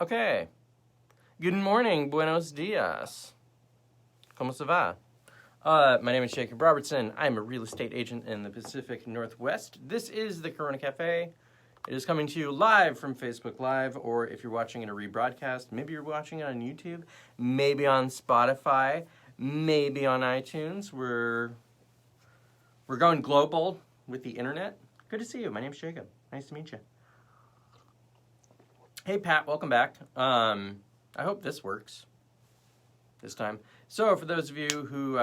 Okay. Good morning, buenos dias. ¿Cómo se va? My name is Jacob Robertson. I'm a real estate agent in the Pacific Northwest. This is the CoronaCafe. It is coming to you live from Facebook Live, or if you're watching it a rebroadcast, maybe you're watching it on YouTube, maybe on Spotify, maybe on iTunes. We're going global with the internet. Good to see you. My name's Jacob. Nice to meet you. Hey, Pat, welcome back. I hope this works this time. So for those of you who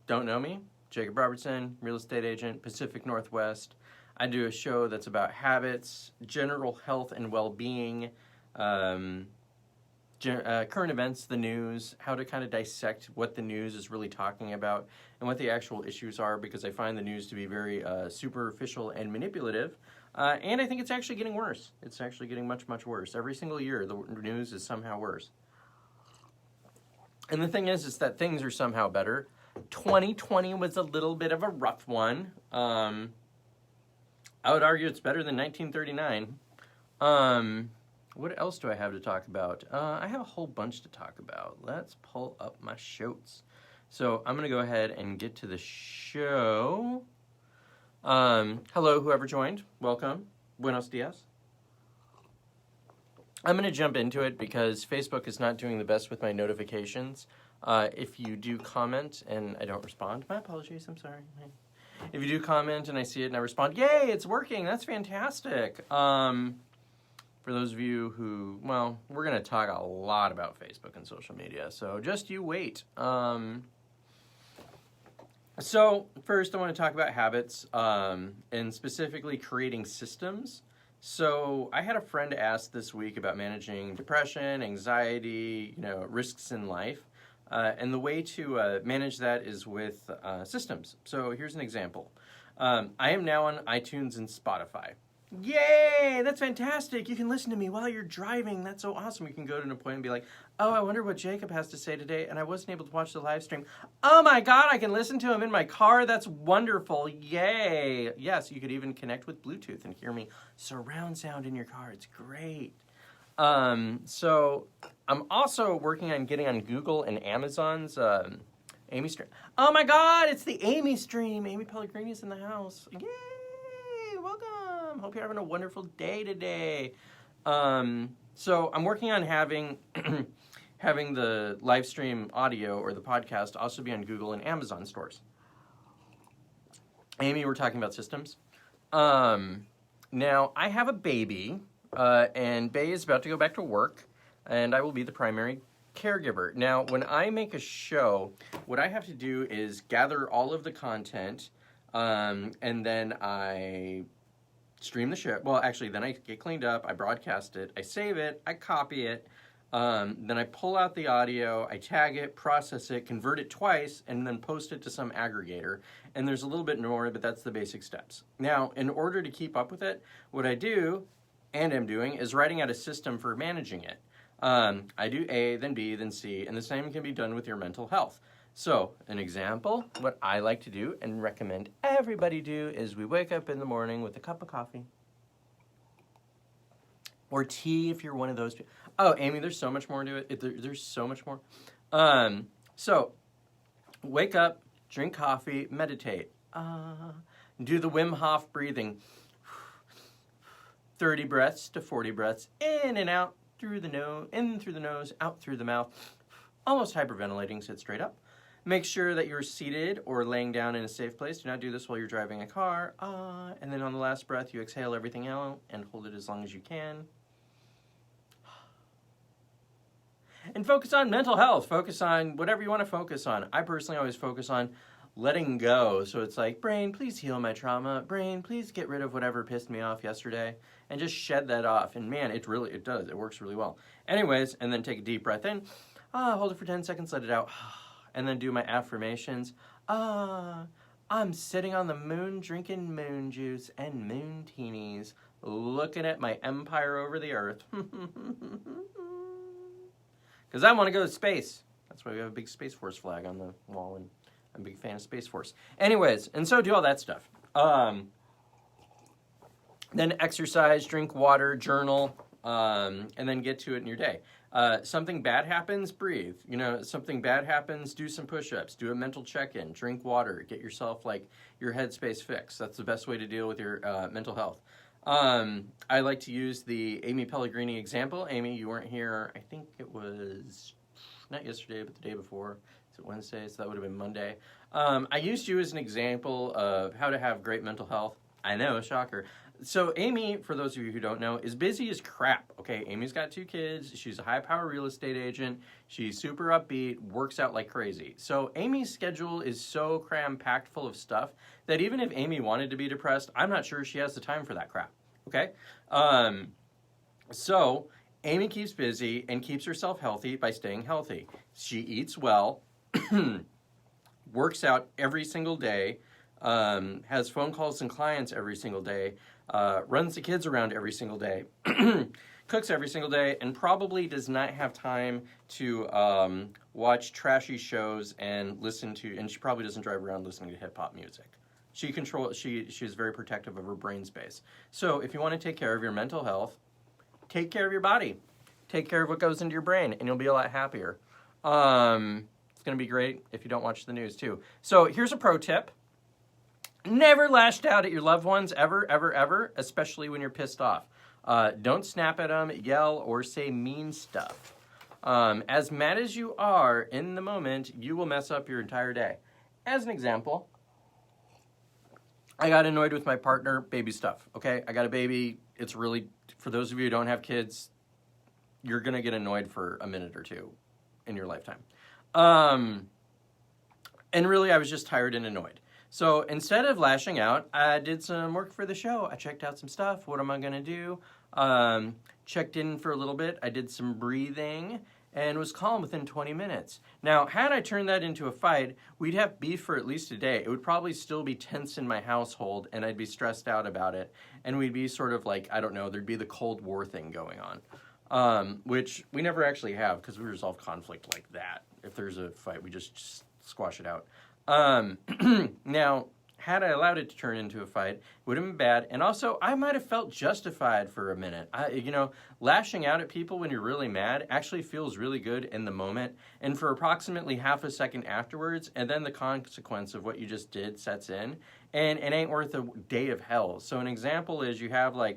don't know me, Jacob Robertson, real estate agent, Pacific Northwest. I do a show that's about habits, general health and well-being, current events, the news, how to kind of dissect what the news is really talking about and what the actual issues are, because I find the news to be very superficial and manipulative. And I think it's actually getting worse. It's actually getting much, much worse. Every single year, the news is somehow worse. And the thing is that things are somehow better. 2020 was a little bit of a rough one. I would argue it's better than 1939. What else do I have to talk about? I have a whole bunch to talk about. Let's pull up my shows. So I'm going to go ahead and get to the show. Hello, whoever joined. Welcome. Buenos dias. I'm going to jump into it because Facebook is not doing the best with my notifications. If you do comment and I don't respond, my apologies, I'm sorry. If you do comment and I see it and I respond, yay, it's working, that's fantastic. For those of you who, well, we're going to talk a lot about Facebook and social media, so just you wait. So first I want to talk about habits and specifically creating systems. So I had a friend ask this week about managing depression, anxiety, risks in life. And the way to manage that is with systems. So here's an example. I am now on iTunes and Spotify. Yay! That's fantastic. You can listen to me while you're driving. That's so awesome. You can go to an appointment and be like, oh, I wonder what Jacob has to say today, and I wasn't able to watch the live stream. Oh my God, I can listen to him in my car. That's wonderful. Yay! Yes, you could even connect with Bluetooth and hear me surround sound in your car. It's great. So I'm also working on getting on Google and Amazon's Amy Stream. Oh my God, it's the Amy Stream. Amy Pellegrini's in the house. Yay! Welcome. Hope you're having a wonderful day today. So I'm working on having having the live stream audio or the podcast also be on Google and Amazon stores. Amy, we're talking about systems. Now I have a baby. And Bay is about to go back to work, and I will be the primary caregiver. Now, when I make a show, what I have to do is gather all of the content, and then I stream the show. Well, actually, then I get cleaned up, I broadcast it, I save it, I copy it, then I pull out the audio, I tag it, process it, convert it twice, and then post it to some aggregator. And there's a little bit more, but that's the basic steps. Now, in order to keep up with it, what I do and am doing is writing out a system for managing it. I do A, then B, then C, and the same can be done with your mental health. So, an example, what I like to do and recommend everybody do is we wake up in the morning with a cup of coffee. Or tea if you're one of those people. Oh, Amy, there's so much more to it. There's so much more. So, wake up, drink coffee, meditate. Do the Wim Hof breathing. 30 breaths to 40 breaths, in and out through the nose, in through the nose, out through the mouth. Almost hyperventilating, sit straight up. Make sure that you're seated or laying down in a safe place. Do not do this while you're driving a car. And then on the last breath, you exhale everything out and hold it as long as you can. And focus on mental health. Focus on whatever you want to focus on. I personally always focus on letting go. So it's like, brain, please heal my trauma. Brain, please get rid of whatever pissed me off yesterday. And just shed that off. And man, it does. It works really well. Anyways, and then take a deep breath in. Hold it for 10 seconds, let it out. And then do my affirmations. I'm sitting on the moon drinking moon juice and moon teenies, looking at my empire over the earth. Because I want to go to space. That's why we have a big Space Force flag on the wall, and I'm a big fan of Space Force. Anyways, and so do all that stuff. Then exercise, drink water, journal. and then get to it in your day. Something bad happens, breathe. You know, something bad happens, do some push-ups, do a mental check-in, drink water, get yourself like your headspace fixed. That's the best way to deal with your mental health. I like to use the Amy Pellegrini example. Amy, you weren't here, I think it was not yesterday, but the day before. Is it Wednesday? So that would have been Monday. I used you as an example of how to have great mental health. I know, shocker. So Amy, for those of you who don't know, is busy as crap, okay? Amy's got 2 kids. She's a high-power real estate agent. She's super upbeat, works out like crazy. So Amy's schedule is so cram-packed full of stuff that even if Amy wanted to be depressed, I'm not sure she has the time for that crap, okay? So Amy keeps busy and keeps herself healthy by staying healthy. She eats well, works out every single day, has phone calls and clients every single day, runs the kids around every single day, cooks every single day, and probably does not have time to watch trashy shows and listen to, and she probably doesn't drive around listening to hip-hop music. She's very protective of her brain space. So if you want to take care of your mental health, take care of your body. Take care of what goes into your brain, and you'll be a lot happier. It's going to be great if you don't watch the news, too. So here's a pro tip. Never lashed out at your loved ones, ever, ever, ever, especially when you're pissed off. Don't snap at them, yell, or say mean stuff. As mad as you are in the moment, you will mess up your entire day. As an example, I got annoyed with my partner, baby stuff, okay? I got a baby. It's really, for those of you who don't have kids, you're going to get annoyed for a minute or two in your lifetime. And really, I was just tired and annoyed. So instead of lashing out, I did some work for the show. I checked out some stuff. What am I going to do? Checked in for a little bit. I did some breathing and was calm within 20 minutes. Now, had I turned that into a fight, we'd have beef for at least a day. It would probably still be tense in my household, and I'd be stressed out about it. And we'd be sort of like, I don't know, there'd be the Cold War thing going on, which we never actually have because we resolve conflict like that. If there's a fight, we just squash it out. Now, had I allowed it to turn into a fight, it would have been bad. And also, I might have felt justified for a minute. Lashing out at people when you're really mad actually feels really good in the moment. And for approximately half a second afterwards, and then the consequence of what you just did sets in. And it ain't worth a day of hell. So an example is you have a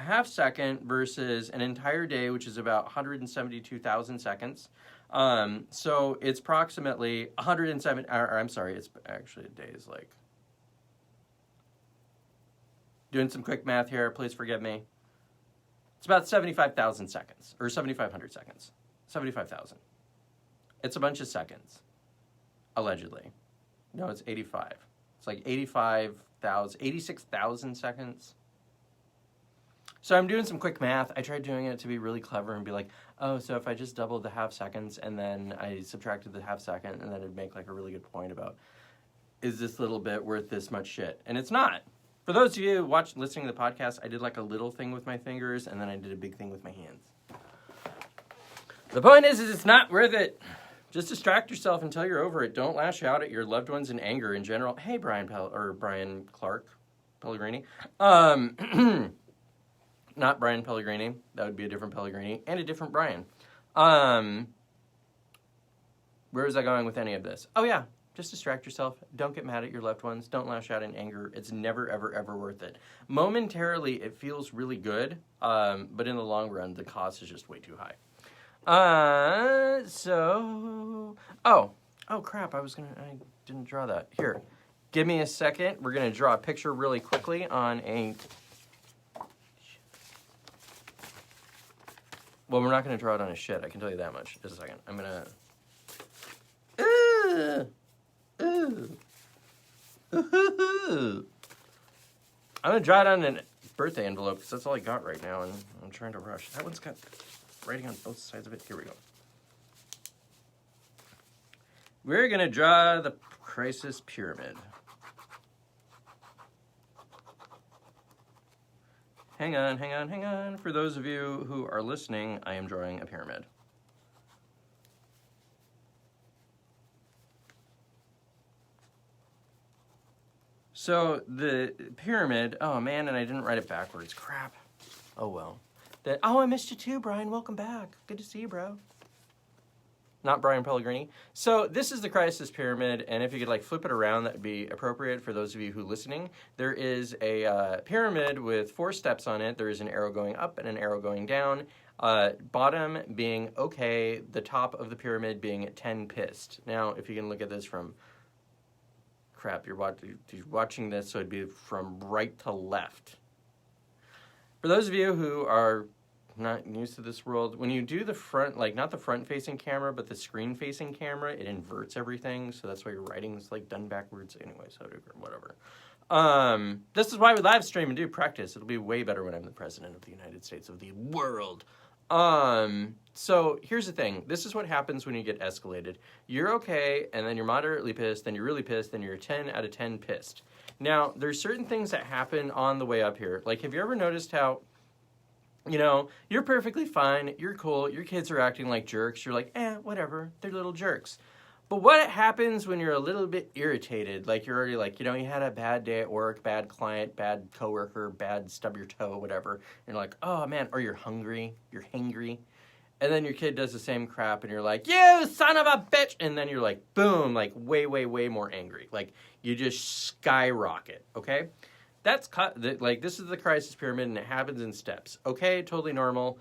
half second versus an entire day, which is about 172,000 seconds. So it's approximately 107, it's actually a day is like, doing some quick math here, please forgive me. It's about 75,000 seconds, or 7,500 seconds. 75,000. It's a bunch of seconds, allegedly. No, it's 85. It's like 86,000 seconds. So I'm doing some quick math. I tried doing it to be really clever and be like, oh, so if I just doubled the half seconds and then I subtracted the half second, and then it'd make like a really good point about, is this little bit worth this much shit? And it's not. For those of you listening to the podcast, I did like a little thing with my fingers, and then I did a big thing with my hands. The point is it's not worth it. Just distract yourself until you're over it. Don't lash out at your loved ones in anger in general. Hey, Brian Clark Pellegrini. Not Brian Pellegrini. That would be a different Pellegrini and a different Brian. Where was I going with any of this? Oh, yeah. Just distract yourself. Don't get mad at your loved ones. Don't lash out in anger. It's never, ever, ever worth it. Momentarily, it feels really good, but in the long run, the cost is just way too high. Oh, crap. I didn't draw that. Here, give me a second. We're going to draw a picture really quickly on a... Well, we're not going to draw it on a shit. I can tell you that much. Just a second. I'm going to... I'm going to draw it on a birthday envelope because that's all I got right now, and I'm trying to rush. That one's got writing on both sides of it. Here we go. We're going to draw the crisis pyramid. Hang on. For those of you who are listening, I am drawing a pyramid. So the pyramid, oh man, and I didn't write it backwards. Crap. Oh well. That, oh, I missed you too, Brian. Welcome back. Good to see you, bro. Not Brian Pellegrini. So this is the crisis pyramid, and if you could like flip it around, that would be appropriate for those of you who are listening. There is a pyramid with 4 steps on it. There is an arrow going up and an arrow going down. Bottom being okay, the top of the pyramid being 10 pissed. Now, if you can look at this from, crap, you're watching this, so it'd be from right to left. For those of you who are not used to this world, when you do the front, like not the front-facing camera, but the screen-facing camera, it inverts everything, so that's why your writing is like done backwards. Anyway, so whatever. This is why we live stream and do practice. It'll be way better when I'm the president of the United States of the world. So here's the thing. This is what happens when you get escalated. You're okay, and then you're moderately pissed, then you're really pissed, then you're a 10 out of 10 pissed. Now, there's certain things that happen on the way up here. Like, have you ever noticed how, you know, you're perfectly fine, you're cool, your kids are acting like jerks, you're like, whatever, they're little jerks. But what happens when you're a little bit irritated, like you're already like, you know, you had a bad day at work, bad client, bad coworker, bad stub your toe, whatever, and you're like, oh man, or you're hungry, you're hangry, and then your kid does the same crap, and you're like, you son of a bitch, and then you're like, boom, like way, way, way more angry. Like, you just skyrocket, okay? That's like, this is the crisis pyramid, and it happens in steps. Okay, totally normal.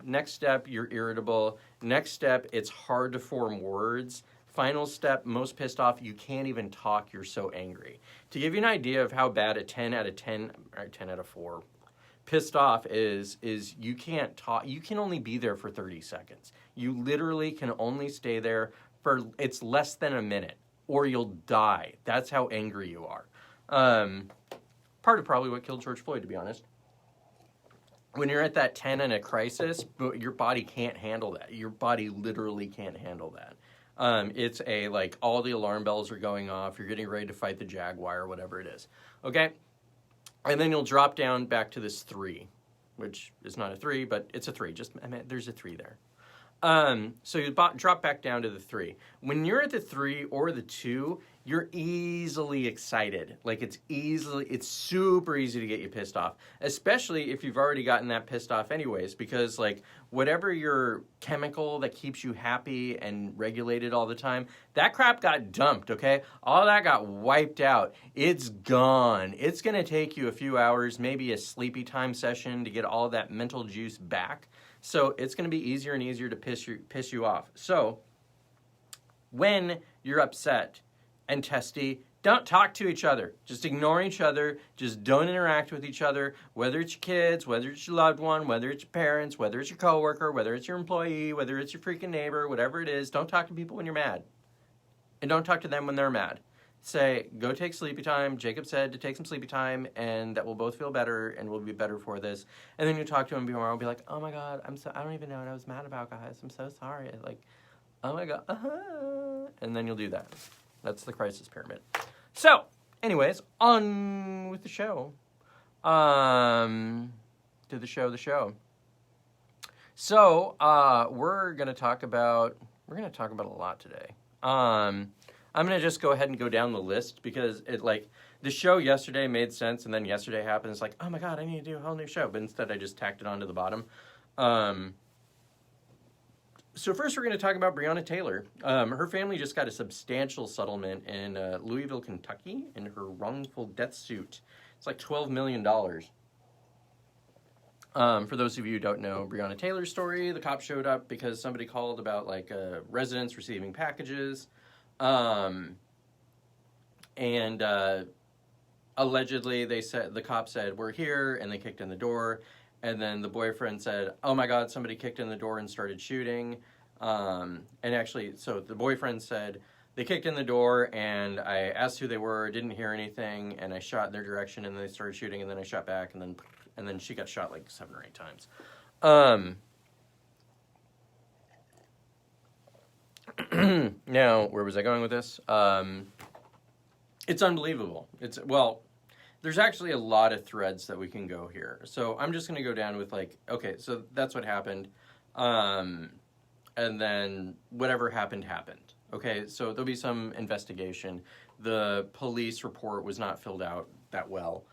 Next step, you're irritable. Next step, it's hard to form words. Final step, most pissed off, you can't even talk, you're so angry. To give you an idea of how bad a 10 out of 10, or 10 out of 4, pissed off is you can't talk, you can only be there for 30 seconds. You literally can only stay there for, it's less than a minute, or you'll die. That's how angry you are. Part of probably what killed George Floyd, to be honest. When you're at that 10 in a crisis, your body can't handle that. Your body literally can't handle that. It's a, like, all the alarm bells are going off. You're getting ready to fight the Jaguar or whatever it is. Okay? And then you'll drop down back to this 3, which is not a 3, but it's a 3. Just, I mean, there's a 3 there. So you drop back down to the 3. When you're at the 3 or the 2, you're easily excited. Like, it's super easy to get you pissed off, especially if you've already gotten that pissed off anyways, because, like, whatever your chemical that keeps you happy and regulated all the time, that crap got dumped, okay? All that got wiped out. It's gone. It's going to take you a few hours, maybe a sleepy time session to get all that mental juice back. So it's going to be easier and easier to piss you off. So when you're upset and testy, don't talk to each other. Just ignore each other. Just don't interact with each other, whether it's your kids, whether it's your loved one, whether it's your parents, whether it's your coworker, whether it's your employee, whether it's your freaking neighbor, whatever it is. Don't talk to people when you're mad. And don't talk to them when they're mad. Say, go take sleepy time. Jacob said to take some sleepy time, and that we'll both feel better, and we'll be better for this. And then you talk to him tomorrow and be like, oh my God, I don't even know what I was mad about, guys. I'm so sorry. Like, oh my God. And then you'll do that. That's the crisis pyramid. So, anyways, on with the show. To the show. So, we're going to talk about a lot today. I'm going to just go ahead and go down the list because the show yesterday made sense, and then yesterday happened. It's like, oh my God, I need to do a whole new show. But instead, I just tacked it onto the bottom. So first, we're going to talk about Breonna Taylor. Her family just got a substantial settlement in Louisville, Kentucky, in her wrongful death suit. It's like $12 million. For those of you who don't know Breonna Taylor's story, the cops showed up because somebody called about residents receiving packages. Allegedly the cop said, we're here, and they kicked in the door, and then the boyfriend said, oh my God, somebody kicked in the door and started shooting, so the boyfriend said, they kicked in the door, and I asked who they were, didn't hear anything, and I shot in their direction, and they started shooting, and then I shot back, and then she got shot like 7 or 8 times. Now, where was I going with this? It's unbelievable. There's actually a lot of threads that we can go here. So I'm just going to go down with okay, so that's what happened. And then whatever happened. Okay, so there'll be some investigation. The police report was not filled out that well.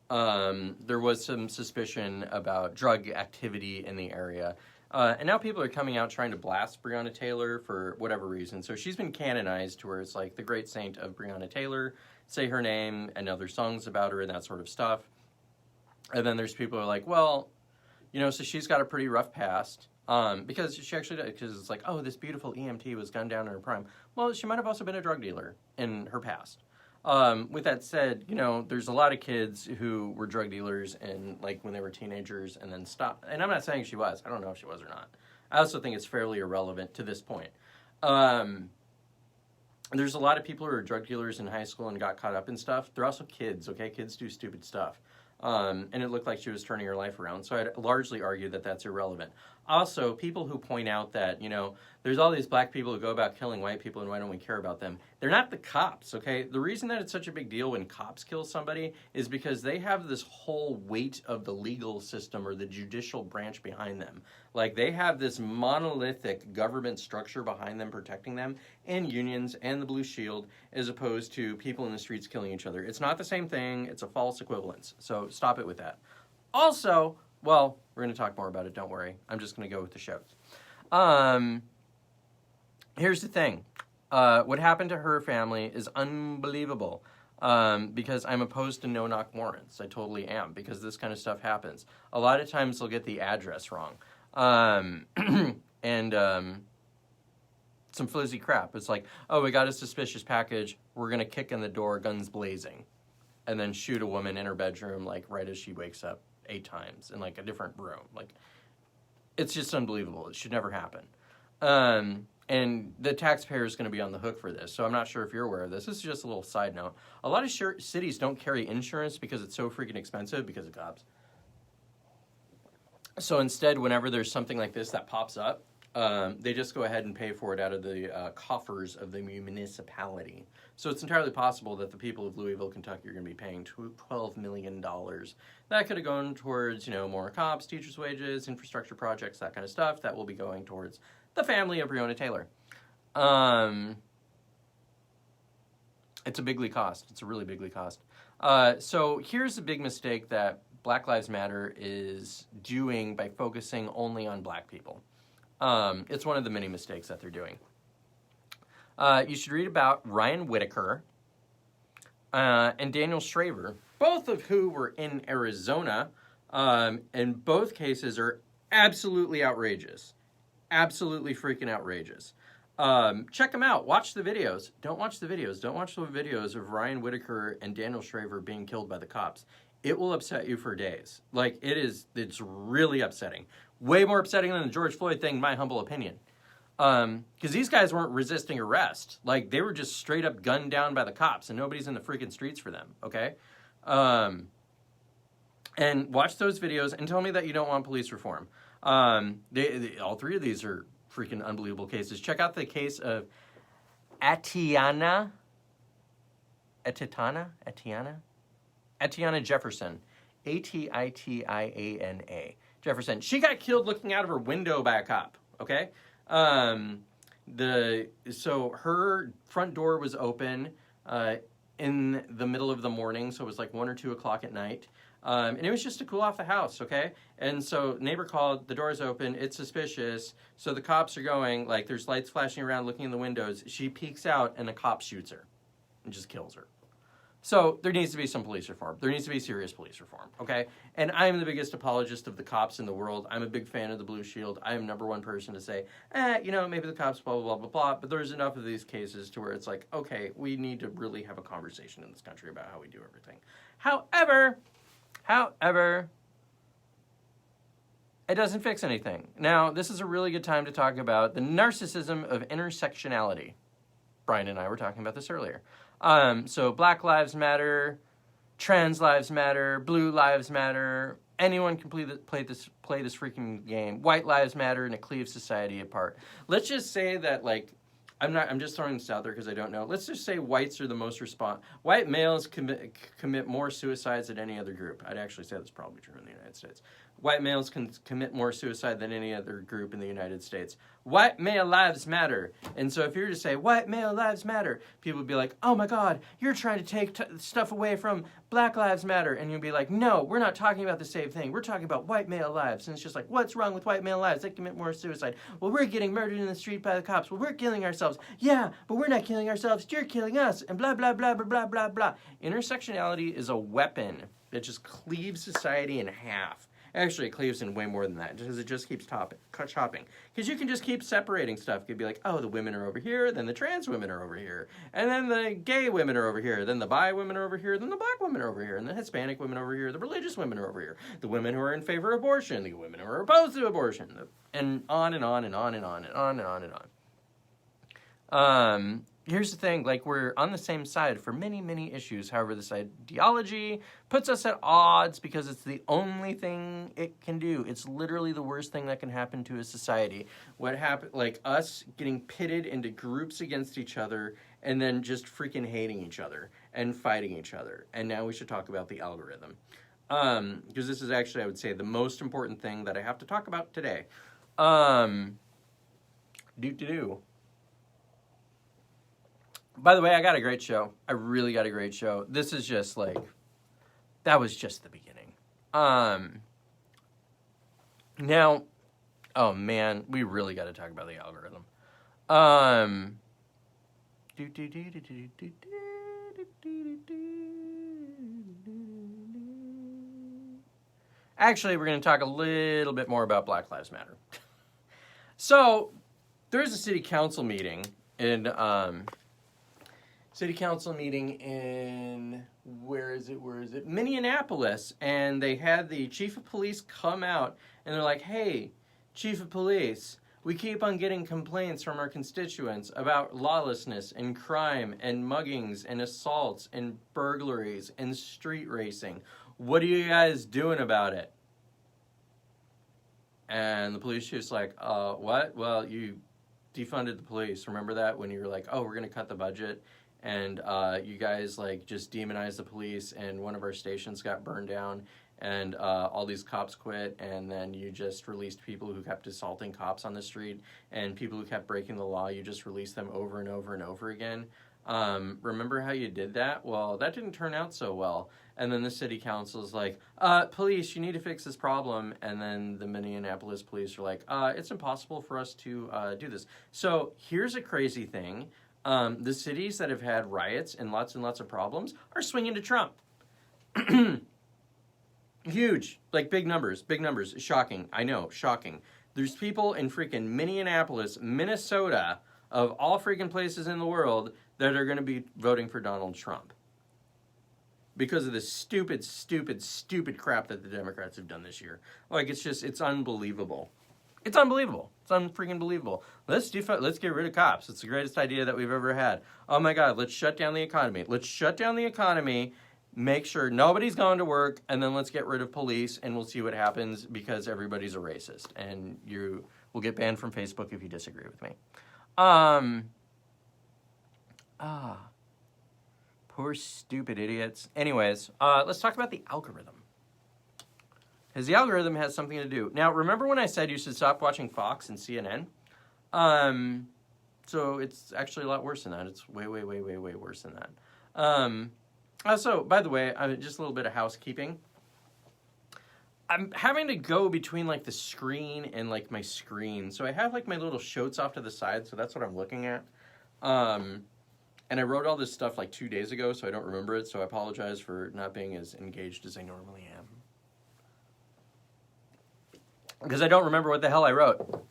there was some suspicion about drug activity in the area. And now people are coming out trying to blast Breonna Taylor for whatever reason. So she's been canonized to where it's like the great saint of Breonna Taylor, say her name and other songs about her and that sort of stuff. And then there's people who are like, well, you know, so she's got a pretty rough past. Because she actually, because it's like, oh, this beautiful EMT was gunned down in her prime. Well, she might have also been a drug dealer in her past. With that said, you know, there's a lot of kids who were drug dealers and like when they were teenagers and then stopped. And I'm not saying she was. I don't know if she was or not. I also think it's fairly irrelevant to this point. There's a lot of people who are drug dealers in high school and got caught up in stuff. They're also kids, okay? Kids do stupid stuff. And it looked like she was turning her life around. So I'd largely argue that that's irrelevant. Also, people who point out that, you know, there's all these black people who go about killing white people and why don't we care about them? They're not the cops, okay? The reason that it's such a big deal when cops kill somebody is because they have this whole weight of the legal system or the judicial branch behind them. Like, they have this monolithic government structure behind them protecting them, and unions and the Blue Shield, as opposed to people in the streets killing each other. It's not the same thing. It's a false equivalence. So stop it with that. Also, well, we're going to talk more about it, don't worry. I'm just going to go with the show. Here's the thing. What happened to her family is unbelievable because I'm opposed to no-knock warrants. I totally am because this kind of stuff happens. A lot of times they'll get the address wrong. And some flizzy crap. It's like, oh, we got a suspicious package. We're going to kick in the door, guns blazing, and then shoot a woman in her bedroom like right as she wakes up 8 times in like a different room. Like, it's just unbelievable. It should never happen. And the taxpayer is going to be on the hook for this. So I'm not sure if you're aware of this. This is just a little side note. A lot of cities don't carry insurance because it's so freaking expensive because of cops. So instead, whenever there's something like this that pops up, they just go ahead and pay for it out of the coffers of the municipality. So it's entirely possible that the people of Louisville, Kentucky are going to be paying $12 million. That could have gone towards, you know, more cops, teachers' wages, infrastructure projects, that kind of stuff. That will be going towards the family of Breonna Taylor. It's a bigly cost. It's a really bigly cost. So here's a big mistake that Black Lives Matter is doing by focusing only on black people. It's one of the many mistakes that they're doing. You should read about Ryan Whitaker and Daniel Shraver, both of who were in Arizona, and both cases are absolutely outrageous. Absolutely freaking outrageous. Check them out. Watch the videos. Don't watch the videos. Don't watch the videos of Ryan Whitaker and Daniel Shraver being killed by the cops. It will upset you for days. Like, it's really upsetting. Way more upsetting than the George Floyd thing, in my humble opinion. Because these guys weren't resisting arrest. Like, they were just straight up gunned down by the cops, and nobody's in the freaking streets for them, okay? And watch those videos and tell me that you don't want police reform. All three of these are freaking unbelievable cases. Check out the case of Atiana Jefferson. Atiana Jefferson. She got killed looking out of her window by a cop, okay? So her front door was open in the middle of the morning, so it was like 1 or 2 o'clock at night. And it was just to cool off the house, okay? And so neighbor called, the door's open, it's suspicious. So the cops are going, like, there's lights flashing around, looking in the windows. She peeks out, and a cop shoots her and just kills her. So there needs to be some police reform. There needs to be serious police reform, okay? And I'm the biggest apologist of the cops in the world. I'm a big fan of the Blue Shield. I am #1 person to say, you know, maybe the cops, blah, blah, blah, blah, blah. But there's enough of these cases to where it's like, okay, we need to really have a conversation in this country about how we do everything. However, it doesn't fix anything. Now, this is a really good time to talk about the narcissism of intersectionality. Brian and I were talking about this earlier. So Black Lives Matter, Trans Lives Matter, Blue Lives Matter. Anyone can play this freaking game. White Lives Matter, and it cleaves society apart. Let's just say that, like, I'm just throwing this out there because I don't know. Let's just say whites are the most white males commit more suicides than any other group. I'd actually say that's probably true in the United States. white males can commit more suicide than any other group in the United States. White male lives matter. And so if you were to say, white male lives matter, people would be like, oh my God, you're trying to take stuff away from black lives matter. And you'd be like, no, we're not talking about the same thing. We're talking about white male lives. And it's just like, what's wrong with white male lives? They commit more suicide. Well, we're getting murdered in the street by the cops. Well, we're killing ourselves. Yeah, but we're not killing ourselves. You're killing us. And blah, blah, blah, blah, blah, blah, blah. Intersectionality is a weapon that just cleaves society in half. Actually, it cleaves in way more than that, because it just keeps chopping. Because you can just keep separating stuff. You could be like, oh, the women are over here, then the trans women are over here, and then the gay women are over here, then the bi women are over here, then the black women are over here, and the Hispanic women are over here, the religious women are over here, the women who are in favor of abortion, the women who are opposed to abortion, and on and on and on and on and on and on and on. Here's the thing, like, we're on the same side for many, many issues. However, this ideology puts us at odds because it's the only thing it can do. It's literally the worst thing that can happen to a society. What happened, like, us getting pitted into groups against each other and then just freaking hating each other and fighting each other. And now we should talk about the algorithm. Because this is actually, I would say, the most important thing that I have to talk about today. By the way, I got a great show. I really got a great show. This is just like, that was just the beginning. Now, oh man, we really got to talk about the algorithm. Actually, we're going to talk a little bit more about Black Lives Matter. So, there's a city council meeting in, where is it? Minneapolis. And they had the chief of police come out and they're like, hey, chief of police, we keep on getting complaints from our constituents about lawlessness and crime and muggings and assaults and burglaries and street racing. What are you guys doing about it? And the police chief's like, what? Well, you defunded the police. Remember that when you were like, oh, we're going to cut the budget? And you guys like just demonized the police, and one of our stations got burned down, and all these cops quit, and then you just released people who kept assaulting cops on the street, and people who kept breaking the law, you just released them over and over and over again. Remember how you did that? Well, that didn't turn out so well. And then the city council is like, police, you need to fix this problem. And then the Minneapolis police are like, it's impossible for us to do this. So here's a crazy thing. The cities that have had riots and lots of problems are swinging to Trump. Huge, like big numbers, shocking. I know, shocking. There's people in freaking Minneapolis, Minnesota, of all freaking places in the world that are going to be voting for Donald Trump. Because of the stupid crap that the Democrats have done this year. Like, it's unbelievable. It's unbelievable. It's unfreaking believable. Let's get rid of cops. It's the greatest idea that we've ever had. Oh my God, let's shut down the economy. Make sure nobody's going to work, and then let's get rid of police, and we'll see what happens because everybody's a racist. And you will get banned from Facebook if you disagree with me. Poor stupid idiots. Anyways, let's talk about the algorithm. Because the algorithm has something to do. Now, remember when I said you should stop watching Fox and CNN? So it's actually a lot worse than that. It's way worse than that. Also, by the way, just a little bit of housekeeping. I'm having to go between like the screen and like my screen. So I have like my little shotes off to the side, so that's what I'm looking at. And I wrote all this stuff like 2 days ago, so I don't remember it. So I apologize for not being as engaged as I normally am. Because I don't remember what the hell I wrote.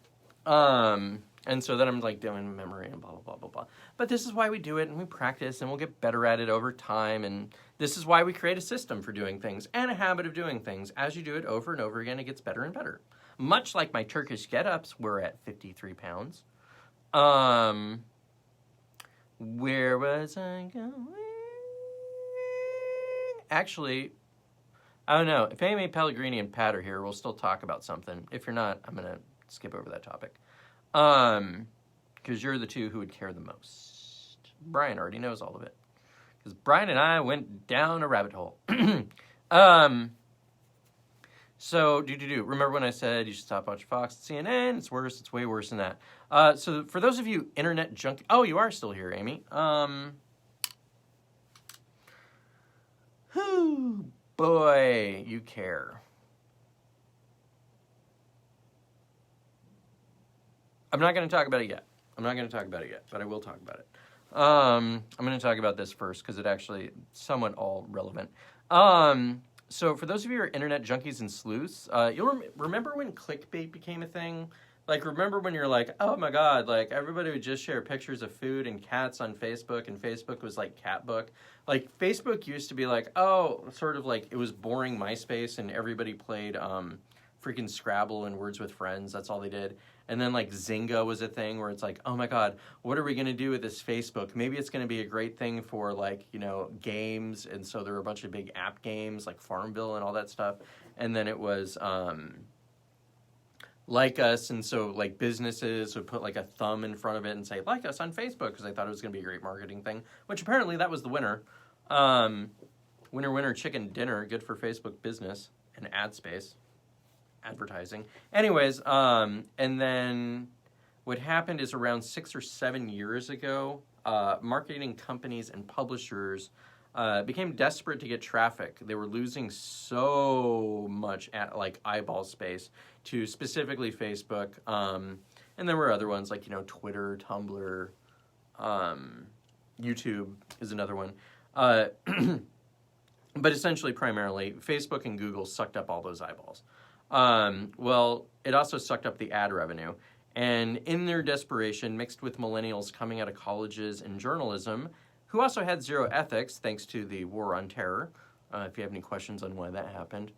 And so then I'm like doing memory and blah, blah, blah, blah, blah. But this is why we do it, and we practice, and we'll get better at it over time. And this is why we create a system for doing things and a habit of doing things. As you do it over and over again, it gets better and better. Much like my Turkish get-ups, we're at 53 pounds. Where was I going? Actually, I don't know. If Amy Pellegrini and Pat are here, we'll still talk about something. If you're not, I'm going to skip over that topic. Because you're the two who would care the most. Brian already knows all of it. Because Brian and I went down a rabbit hole. So, remember when I said you should stop watching Fox and CNN? It's worse. It's way worse than that. So, for those of you internet junk... Oh, you are still here, Amy. Whoo, boy, you care. I'm not going to talk about it yet. But I will talk about it. I'm going to talk about this first because it actually somewhat all relevant. So for those of you who are internet junkies and sleuths, you'll remember when clickbait became a thing? Like, remember when you're like, oh my god, like, everybody would just share pictures of food and cats on Facebook, and Facebook was like cat book. Like, Facebook used to be like, oh, sort of like, it was boring MySpace, and everybody played freaking Scrabble and Words with Friends. That's all they did. And then, like, Zynga was a thing where it's like, oh my god, what are we going to do with this Facebook? Maybe it's going to be a great thing for, like, you know, games. And so there were a bunch of big app games, like Farmville and all that stuff. And then it was... like us, and so like businesses would put like a thumb in front of it and say like us on Facebook because they thought it was going to be a great marketing thing, which apparently that was the winner. Winner, winner, chicken dinner, good for Facebook business and ad space, advertising. Anyways, and then what happened is around 6 or 7 years ago, marketing companies and publishers became desperate to get traffic. They were losing so much like eyeball space to specifically Facebook, and there were other ones like, you know, Twitter, Tumblr, YouTube is another one. But essentially, primarily, Facebook and Google sucked up all those eyeballs. Well, it also sucked up the ad revenue. And in their desperation, mixed with millennials coming out of colleges and journalism, who also had zero ethics thanks to the war on terror, if you have any questions on why that happened.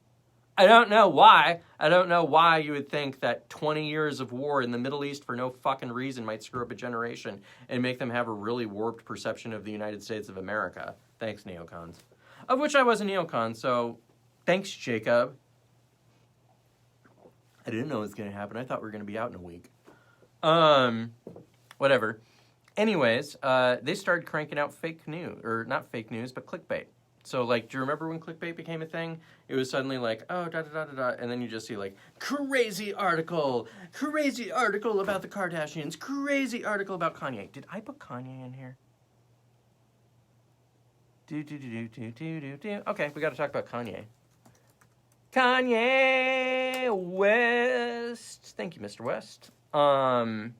I don't know why. I don't know why you would think that 20 years of war in the Middle East for no fucking reason might screw up a generation and make them have a really warped perception of the United States of America. Thanks, neocons. Of which I was a neocon, so thanks, Jacob. I didn't know it was going to happen. I thought we were going to be out in a week. Whatever. Anyways, they started cranking out fake news, or not fake news, but clickbait. So, like, do you remember when clickbait became a thing? It was suddenly like, oh, da-da-da-da-da, and then you just see, like, crazy article about the Kardashians, crazy article about Kanye. Did I put Kanye in here? Okay, we got to talk about Kanye. Kanye West. Thank you, Mr. West. Because,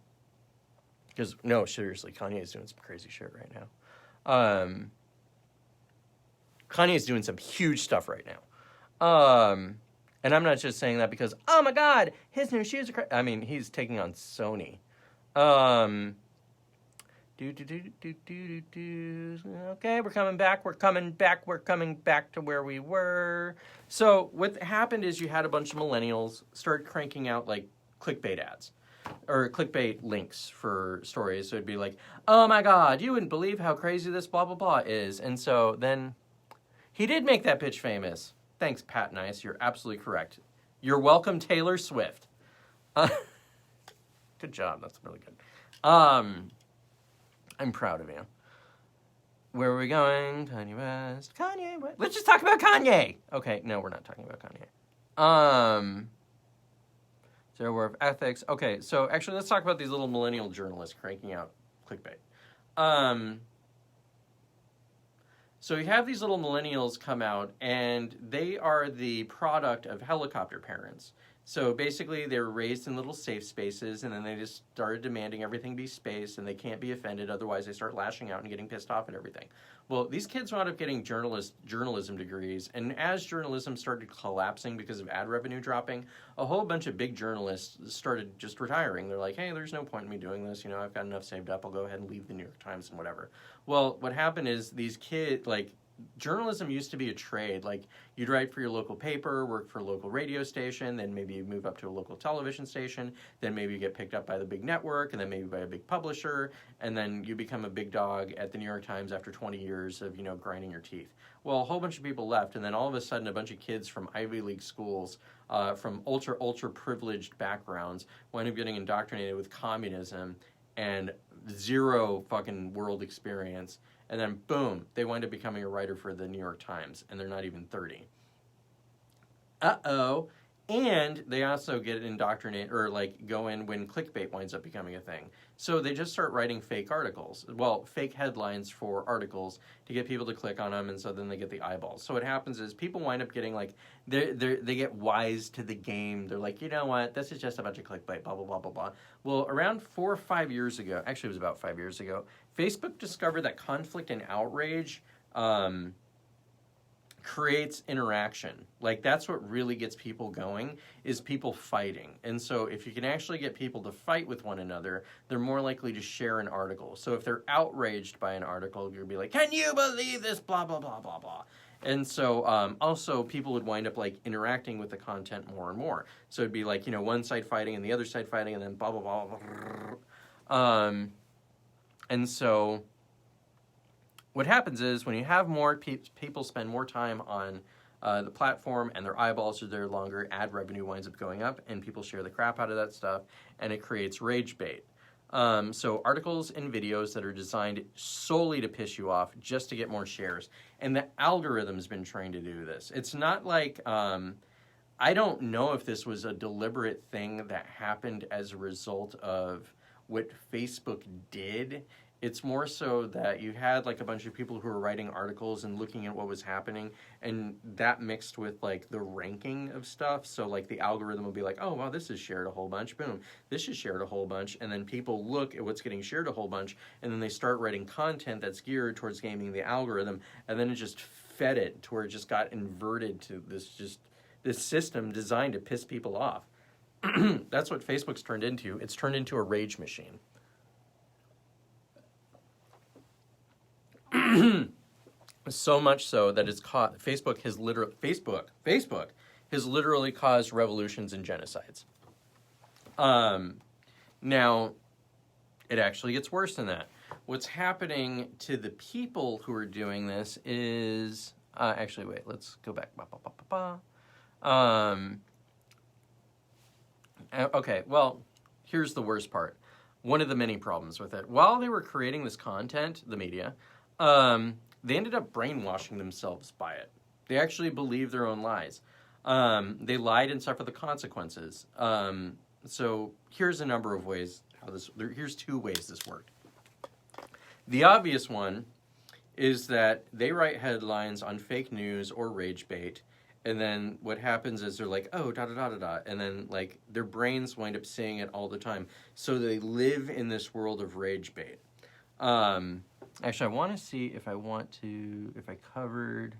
no, seriously, Kanye's doing some crazy shit right now. Kanye's doing some huge stuff right now. And I'm not just saying that because, oh my god, his new shoes are I mean, he's taking on Sony. Okay, we're coming back to where we were. So what happened is you had a bunch of millennials start cranking out, like, clickbait ads. Or clickbait links for stories. So it'd be like, oh my god, you wouldn't believe how crazy this blah, blah, blah is. And so then he did make that pitch famous. Thanks, Pat Nice. You're absolutely correct. You're welcome, Taylor Swift. Good job. That's really good. I'm proud of you. Where are we going? Kanye West. Kanye West. Let's just talk about Kanye. Okay, no, we're not talking about Kanye. Zero War of Ethics. Okay, so actually let's talk about these little millennial journalists cranking out clickbait. So you have these little millennials come out, and they are the product of helicopter parents. So basically they were raised in little safe spaces, and then they just started demanding everything be spaced, and they can't be offended, otherwise they start lashing out and getting pissed off and everything. Well, these kids wound up getting journalism degrees, and as journalism started collapsing because of ad revenue dropping, a whole bunch of big journalists started just retiring. They're like, hey, there's no point in me doing this, you know, I've got enough saved up, I'll go ahead and leave the New York Times and whatever. Well, what happened is these kids, like, journalism used to be a trade. Like, you'd write for your local paper, work for a local radio station, then maybe you move up to a local television station, then maybe you get picked up by the big network, and then maybe by a big publisher, and then you become a big dog at the New York Times after 20 years of, you know, grinding your teeth. Well, a whole bunch of people left, and then all of a sudden a bunch of kids from Ivy League schools, from ultra privileged backgrounds, wind up getting indoctrinated with communism and zero fucking world experience. And then, boom, they wind up becoming a writer for the New York Times, and they're not even 30. Uh-oh, And they also get indoctrinated or like go in when clickbait winds up becoming a thing. So they just start writing fake articles. Well, fake headlines for articles to get people to click on them, and so then they get the eyeballs. So what happens is people wind up getting like, they get wise to the game. They're like, you know what, this is just a bunch of clickbait, blah, blah, blah, blah, blah. Well, around 4 or 5 years ago, actually it was about 5 years ago, Facebook discovered that conflict and outrage creates interaction. Like, that's what really gets people going, is people fighting. And so if you can actually get people to fight with one another, they're more likely to share an article. So if they're outraged by an article, you'll be like, can you believe this, blah, blah, blah, blah, blah. And so also people would wind up like interacting with the content more and more. So it'd be like, you know, one side fighting and the other side fighting, and then blah, blah, blah, blah. And so what happens is when you have more people spend more time on the platform and their eyeballs are there longer, ad revenue winds up going up, and people share the crap out of that stuff, and it creates rage bait. So articles and videos that are designed solely to piss you off just to get more shares. And the algorithm's been trained to do this. It's not like, I don't know if this was a deliberate thing that happened as a result of what Facebook did. It's more so that you had like a bunch of people who were writing articles and looking at what was happening, and that mixed with like the ranking of stuff. So like the algorithm will be like, oh, wow, this is shared a whole bunch. Boom, this is shared a whole bunch. And then people look at what's getting shared a whole bunch, and then they start writing content that's geared towards gaming the algorithm. And then it just fed it to where it just got inverted to this system designed to piss people off. That's what Facebook's turned into. It's turned into a rage machine. So much so that Facebook has literally caused revolutions and genocides. Now, it actually gets worse than that. What's happening to the people who are doing this is actually, wait, let's go back. Okay, well, here's the worst part. One of the many problems with it. While they were creating this content, the media, they ended up brainwashing themselves by it. They actually believed their own lies. They lied and suffered the consequences. So here's a number of ways here's 2 ways this worked. The obvious one is that they write headlines on fake news or rage bait, and then what happens is they're like, oh, da-da-da-da-da, and then like their brains wind up saying it all the time. So they live in this world of rage bait. Actually, I want to see if I covered,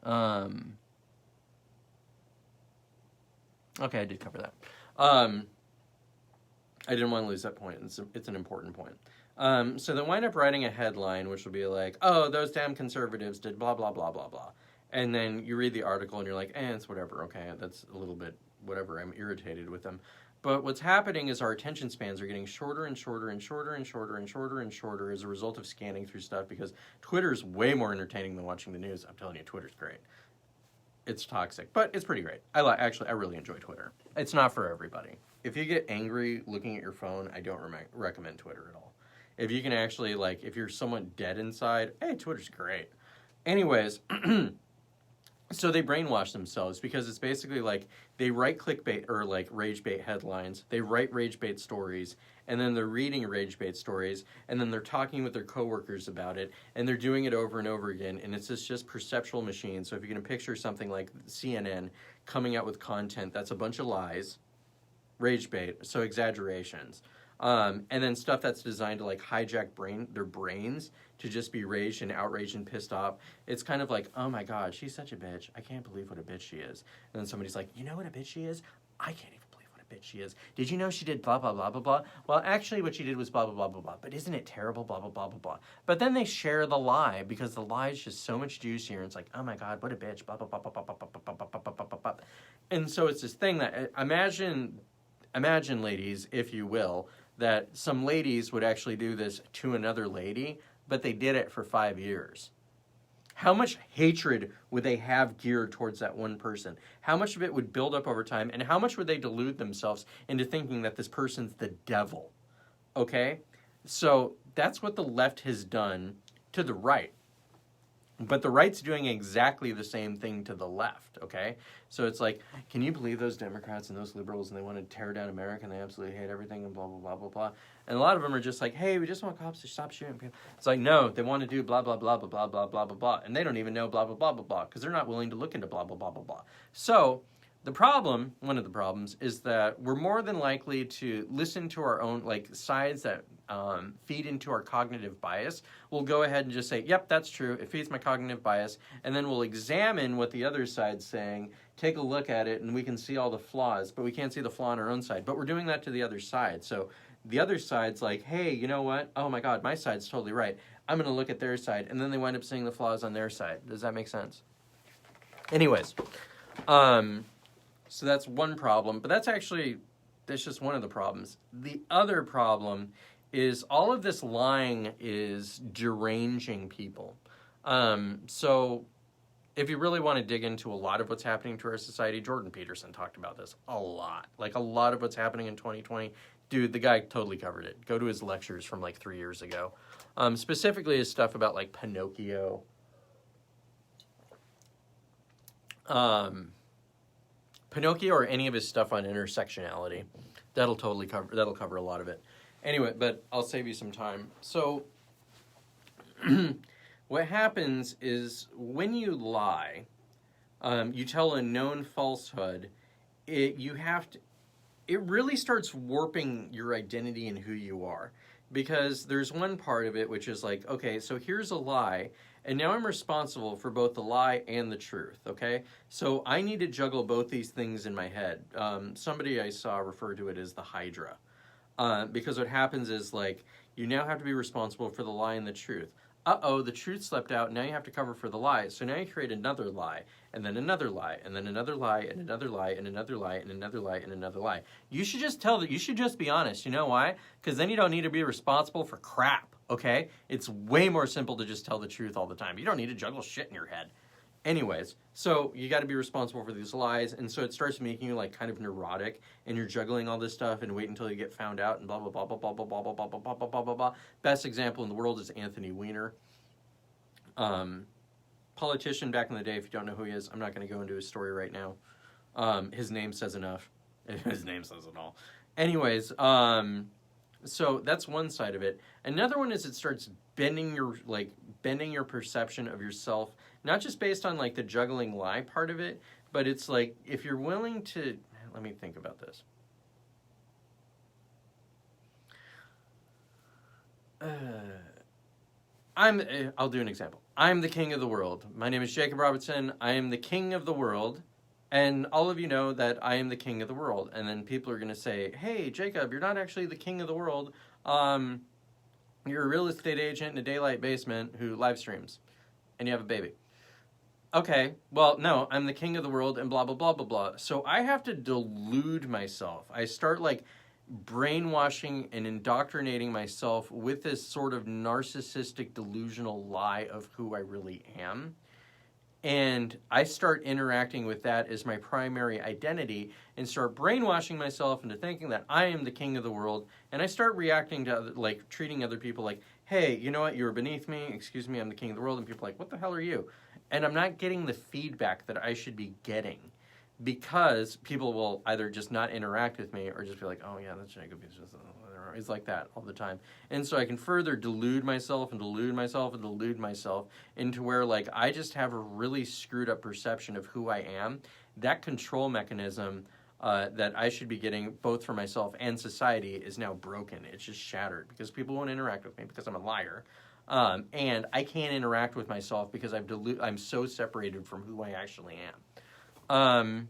okay, I did cover that. I didn't want to lose that point. It's an important point. So they wind up writing a headline, which will be like, oh, those damn conservatives did blah, blah, blah, blah, blah. And then you read the article and you're like, it's whatever, okay, that's a little bit whatever, I'm irritated with them. But what's happening is our attention spans are getting shorter and shorter and shorter and shorter and shorter and shorter as a result of scanning through stuff, because Twitter's way more entertaining than watching the news. I'm telling you, Twitter's great. It's toxic, but it's pretty great. I really enjoy Twitter. It's not for everybody. If you get angry looking at your phone, I don't recommend Twitter at all. If you can actually, like, if you're somewhat dead inside, hey, Twitter's great. Anyways, so they brainwash themselves, because it's basically like they write clickbait or like rage bait headlines, they write rage bait stories, and then they're reading rage bait stories, and then they're talking with their coworkers about it, and they're doing it over and over again, and it's just perceptual machine. So if you can picture something like CNN coming out with content that's a bunch of lies, rage bait, so exaggerations, and then stuff that's designed to like hijack their brains to just be raged and outraged and pissed off. It's kind of like, oh my God, she's such a bitch. I can't believe what a bitch she is. And then somebody's like, you know what a bitch she is? I can't even believe what a bitch she is. Did you know she did blah, blah, blah, blah, blah? Well, actually what she did was blah, blah, blah, blah, blah. But isn't it terrible? Blah, blah, blah, blah, blah. But then they share the lie, because the lie is just so much juicier. And it's like, oh my God, what a bitch. Blah, blah, blah, blah, blah, blah, blah, blah, blah, blah, blah, blah, blah. And so it's this thing that, imagine, ladies, if you will, that some ladies would actually do this to another lady, but they did it for 5 years. How much hatred would they have geared towards that one person? How much of it would build up over time, and how much would they delude themselves into thinking that this person's the devil? Okay? So that's what the left has done to the right. But the right's doing exactly the same thing to the left, okay? So it's like, can you believe those Democrats and those liberals, and they want to tear down America, and they absolutely hate everything, and blah, blah, blah, blah, blah. And a lot of them are just like, hey, we just want cops to stop shooting people. It's like, no, they want to do blah, blah, blah, blah, blah, blah, blah, blah, blah. And they don't even know blah, blah, blah, blah, blah, because they're not willing to look into blah, blah, blah, blah, blah. So the problem, one of the problems, is that we're more than likely to listen to our own, like, sides that feed into our cognitive bias. We'll go ahead and just say, yep, that's true. It feeds my cognitive bias. And then we'll examine what the other side's saying, take a look at it, and we can see all the flaws, but we can't see the flaw on our own side. But we're doing that to the other side. So the other side's like, hey, you know what? Oh my God, my side's totally right. I'm going to look at their side. And then they wind up seeing the flaws on their side. Does that make sense? Anyways, so that's one problem, but that's just one of the problems. The other problem is all of this lying is deranging people. So if you really want to dig into a lot of what's happening to our society, Jordan Peterson talked about this a lot. Like a lot of what's happening in 2020. Dude, the guy totally covered it. Go to his lectures from like 3 years ago. Specifically his stuff about like Pinocchio. Pinocchio or any of his stuff on intersectionality. That'll cover a lot of it. Anyway, but I'll save you some time. So what happens is when you lie, you tell a known falsehood, it really starts warping your identity and who you are. Because there's one part of it which is like, okay, so here's a lie, and now I'm responsible for both the lie and the truth, okay? So I need to juggle both these things in my head. Somebody I saw refer to it as the Hydra. Because what happens is, like, you now have to be responsible for the lie and the truth. Uh-oh, the truth slept out, now you have to cover for the lie. So now you create another lie, and then another lie, and then another lie, and another lie, and another lie, and another lie, and another lie. You should just be honest. You know why? Because then you don't need to be responsible for crap, okay? It's way more simple to just tell the truth all the time. You don't need to juggle shit in your head. Anyways, so you got to be responsible for these lies, and so it starts making you like kind of neurotic, and you're juggling all this stuff, and wait until you get found out, and blah blah blah blah blah blah blah blah blah blah blah blah blah blah blah. Best example in the world is Anthony Weiner, politician back in the day. If you don't know who he is, I'm not going to go into his story right now. His name says enough. His name says it all. Anyways, so that's one side of it. Another one is it starts bending your perception of yourself. Not just based on, like, the juggling lie part of it, but it's like, if you're willing to... Let me think about this. I'll do an example. I'm the king of the world. My name is Jacob Robertson. I am the king of the world. And all of you know that I am the king of the world. And then people are going to say, hey, Jacob, you're not actually the king of the world. You're a real estate agent in a daylight basement who live streams. And you have a baby. Okay, well, no, I'm the king of the world and blah, blah, blah, blah, blah. So I have to delude myself. I start, like, brainwashing and indoctrinating myself with this sort of narcissistic, delusional lie of who I really am. And I start interacting with that as my primary identity and start brainwashing myself into thinking that I am the king of the world. And I start reacting to, like, treating other people like, hey, you know what, you're beneath me, excuse me, I'm the king of the world. And people are like, what the hell are you? And I'm not getting the feedback that I should be getting because people will either just not interact with me or just be like, oh yeah, that's Jacob. It's like that all the time. And so I can further delude myself and delude myself and delude myself into where, like, I just have a really screwed up perception of who I am. That control mechanism that I should be getting both for myself and society is now broken. It's just shattered because people won't interact with me because I'm a liar. And I can't interact with myself because I'm so separated from who I actually am.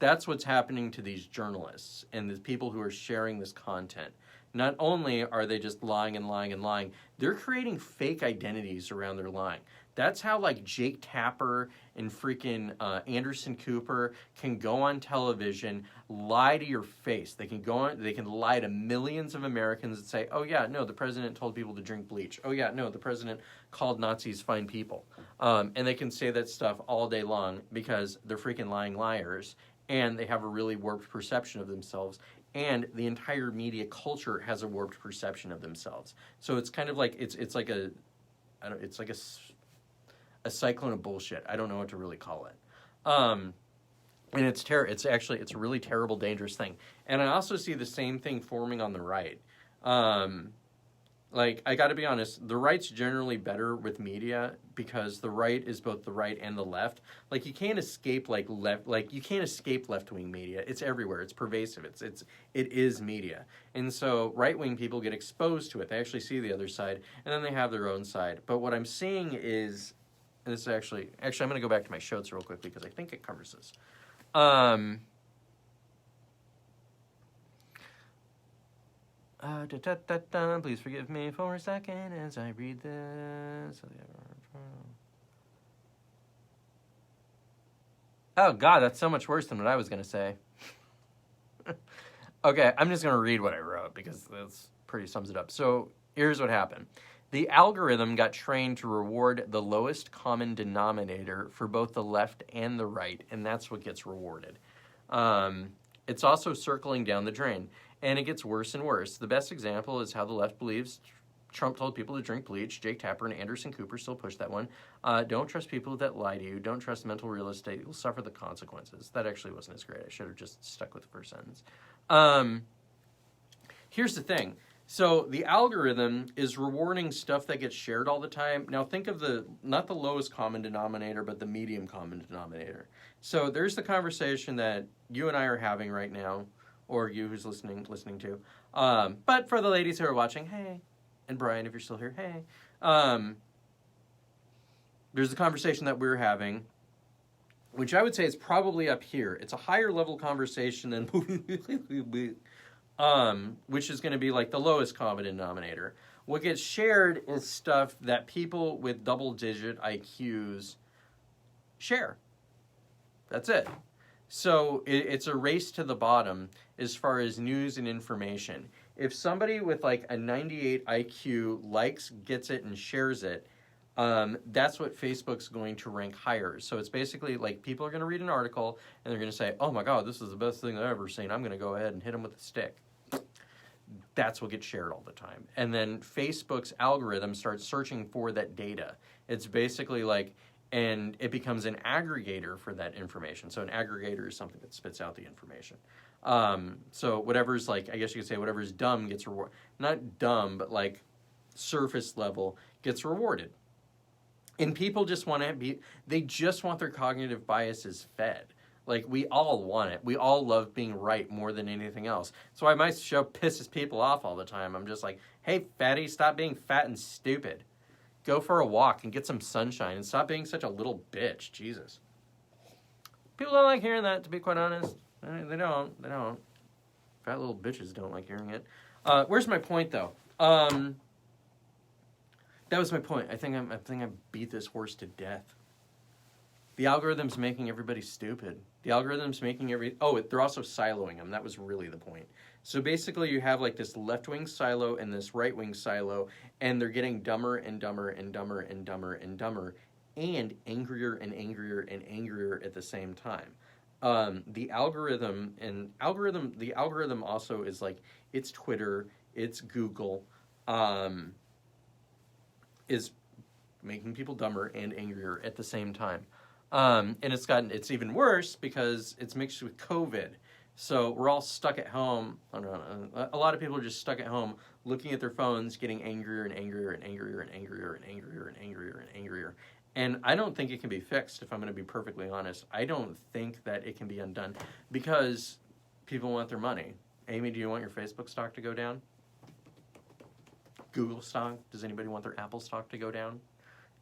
That's what's happening to these journalists and the people who are sharing this content. Not only are they just lying and lying and lying, they're creating fake identities around their lying. That's how, like, Jake Tapper and freaking Anderson Cooper can go on television, lie to your face. They can lie to millions of Americans and say, oh yeah, no, the president told people to drink bleach. Oh yeah, no, the president called Nazis fine people. And they can say that stuff all day long because they're freaking lying liars and they have a really warped perception of themselves. And the entire media culture has a warped perception of themselves. So it's kind of like, it's like a a cyclone of bullshit. I don't know what to really call it. And it's a really terrible, dangerous thing. And I also see the same thing forming on the right. Like, I got to be honest, the right's generally better with media because the right is both the right and the left. Like, you can't escape left-wing media. It's everywhere. It's pervasive. It is media. And so right-wing people get exposed to it. They actually see the other side, and then they have their own side. But what I'm seeing is, and this is actually I'm going to go back to my shows real quickly because I think it covers this. Please forgive me for a second as I read this. Oh, God, that's so much worse than what I was going to say. Okay, I'm just going to read what I wrote because that's pretty sums it up. So here's what happened. The algorithm got trained to reward the lowest common denominator for both the left and the right, and that's what gets rewarded. It's also circling down the drain. And it gets worse and worse. The best example is how the left believes Trump told people to drink bleach. Jake Tapper and Anderson Cooper still push that one. Don't trust people that lie to you. Don't trust mental real estate. You'll suffer the consequences. That actually wasn't as great. I should have just stuck with the first sentence. Here's the thing. So the algorithm is rewarding stuff that gets shared all the time. Now think of not the lowest common denominator, but the medium common denominator. So there's the conversation that you and I are having right now, or you who's listening to. But for the ladies who are watching, hey. And Brian, if you're still here, hey. There's the conversation that we're having, which I would say is probably up here. It's a higher level conversation than which is going to be like the lowest common denominator. What gets shared is stuff that people with double-digit IQs share. That's it. So it's a race to the bottom as far as news and information. If somebody with like a 98 IQ likes, gets it, and shares it, that's what Facebook's going to rank higher. So it's basically like people are going to read an article and they're going to say, oh my God, this is the best thing I've ever seen. I'm going to go ahead and hit them with a stick. That's what gets shared all the time. And then Facebook's algorithm starts searching for that data. It's basically like, and it becomes an aggregator for that information. So an aggregator is something that spits out the information. So whatever's like, I guess you could say whatever's dumb gets rewarded. Not dumb, but like surface level gets rewarded. And people just want they just want their cognitive biases fed. Like, we all want it. We all love being right more than anything else. That's why my show pisses people off all the time. I'm just like, hey, fatty, stop being fat and stupid. Go for a walk and get some sunshine and stop being such a little bitch. Jesus. People don't like hearing that, to be quite honest. They don't. Fat little bitches don't like hearing it. Where's my point, though? That was my point. I think I beat this horse to death. The algorithm's making everybody stupid. The algorithm's making they're also siloing them. That was really the point. So basically you have like this left-wing silo and this right-wing silo, and they're getting dumber and dumber and dumber and dumber and dumber and angrier and angrier and angrier at the same time. The algorithm also is like, it's Twitter, it's Google, is making people dumber and angrier at the same time. And it's even worse because it's mixed with COVID. So we're all stuck at home. A lot of people are just stuck at home looking at their phones, getting angrier and angrier and angrier and angrier and angrier and angrier and angrier. And I don't think it can be fixed, if I'm going to be perfectly honest. I don't think that it can be undone because people want their money. Amy, do you want your Facebook stock to go down? Google stock? Does anybody want their Apple stock to go down?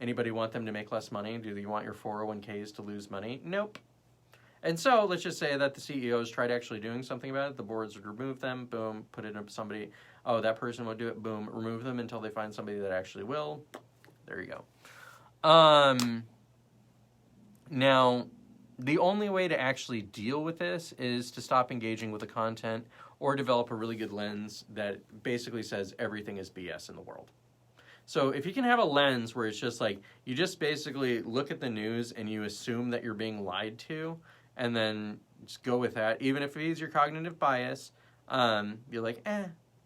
Anybody want them to make less money? Do you want your 401ks to lose money? Nope. And so let's just say that the CEOs tried actually doing something about it. The boards would remove them. Boom. Put it up somebody. Oh, that person would do it. Boom. Remove them until they find somebody that actually will. There you go. Now, the only way to actually deal with this is to stop engaging with the content or develop a really good lens that basically says everything is BS in the world. So if you can have a lens where it's just like, you just basically look at the news and you assume that you're being lied to, and then just go with that, even if it is your cognitive bias, you're like,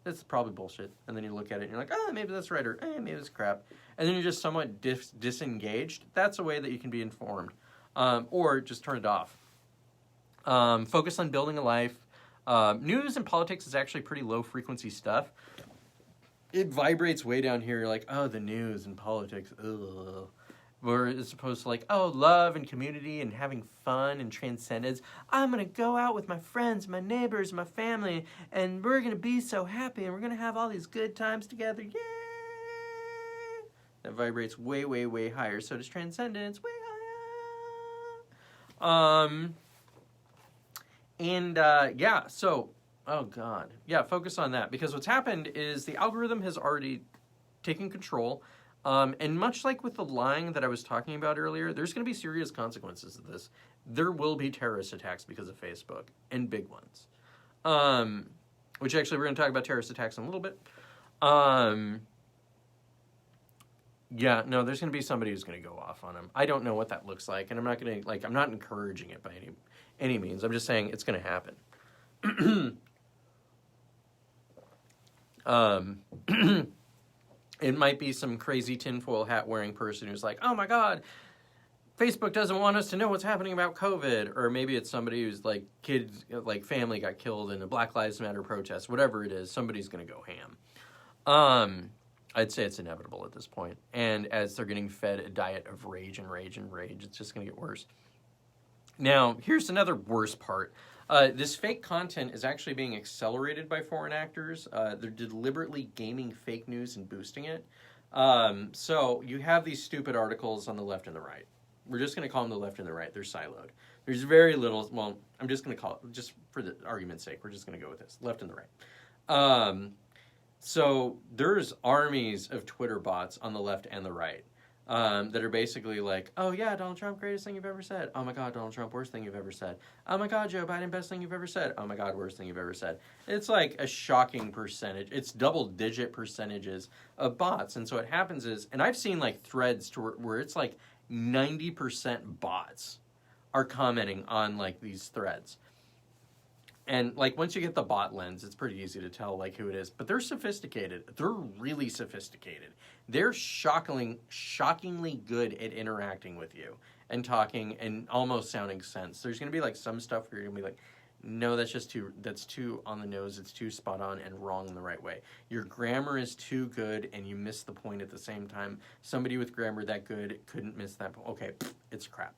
That's probably bullshit. And then you look at it and you're like, oh, maybe that's right, or maybe it's crap. And then you're just somewhat disengaged. That's a way that you can be informed. Or just turn it off. Focus on building a life. News and politics is actually pretty low frequency stuff. It vibrates way down here. You're like, oh, the news and politics, ugh. Where as opposed to like, oh, love and community and having fun and transcendence. I'm going to go out with my friends, my neighbors, my family, and we're going to be so happy, and we're going to have all these good times together. Yay! That vibrates way, way, way higher. So does transcendence, way higher. Yeah, so, oh, God. Yeah, focus on that. Because what's happened is the algorithm has already taken control. And much like with the lying that I was talking about earlier, there's going to be serious consequences of this. There will be terrorist attacks because of Facebook, and big ones. Which actually we're going to talk about terrorist attacks in a little bit. Yeah, no, there's going to be somebody who's going to go off on them. I don't know what that looks like, and I'm not going to, like, I'm not encouraging it by any means. I'm just saying it's going to happen. It might be some crazy tinfoil hat wearing person who's like, oh my God, Facebook doesn't want us to know what's happening about COVID. Or maybe it's somebody who's like, kids, like family got killed in a Black Lives Matter protest. Whatever it is, somebody's going to go ham. I'd say it's inevitable at this point. And as they're getting fed a diet of rage and rage and rage, it's just going to get worse. Now, here's another worse part. This fake content is actually being accelerated by foreign actors. They're deliberately gaming fake news and boosting it. So you have these stupid articles on the left and the right. We're just going to call them the left and the right. They're siloed. There's very little, well, I'm just going to call it, just for the argument's sake, we're just going to go with this, left and the right. So there's armies of Twitter bots on the left and the right. That are basically like, oh yeah, Donald Trump, greatest thing you've ever said. Oh my God, Donald Trump, worst thing you've ever said. Oh my God, Joe Biden, best thing you've ever said. Oh my God, worst thing you've ever said. It's like a shocking percentage. It's double-digit percentages of bots. And so what happens is, and I've seen like threads to where it's like 90% bots are commenting on like these threads. And like once you get the bot lens, it's pretty easy to tell like who it is. But they're sophisticated. They're really sophisticated. They're shockingly good at interacting with you and talking and almost sounding sense. There's going to be like some stuff where you're going to be like, no, that's too on the nose. It's too spot on and wrong in the right way. Your grammar is too good and you miss the point at the same time. Somebody with grammar that good couldn't miss that point. Okay, it's crap.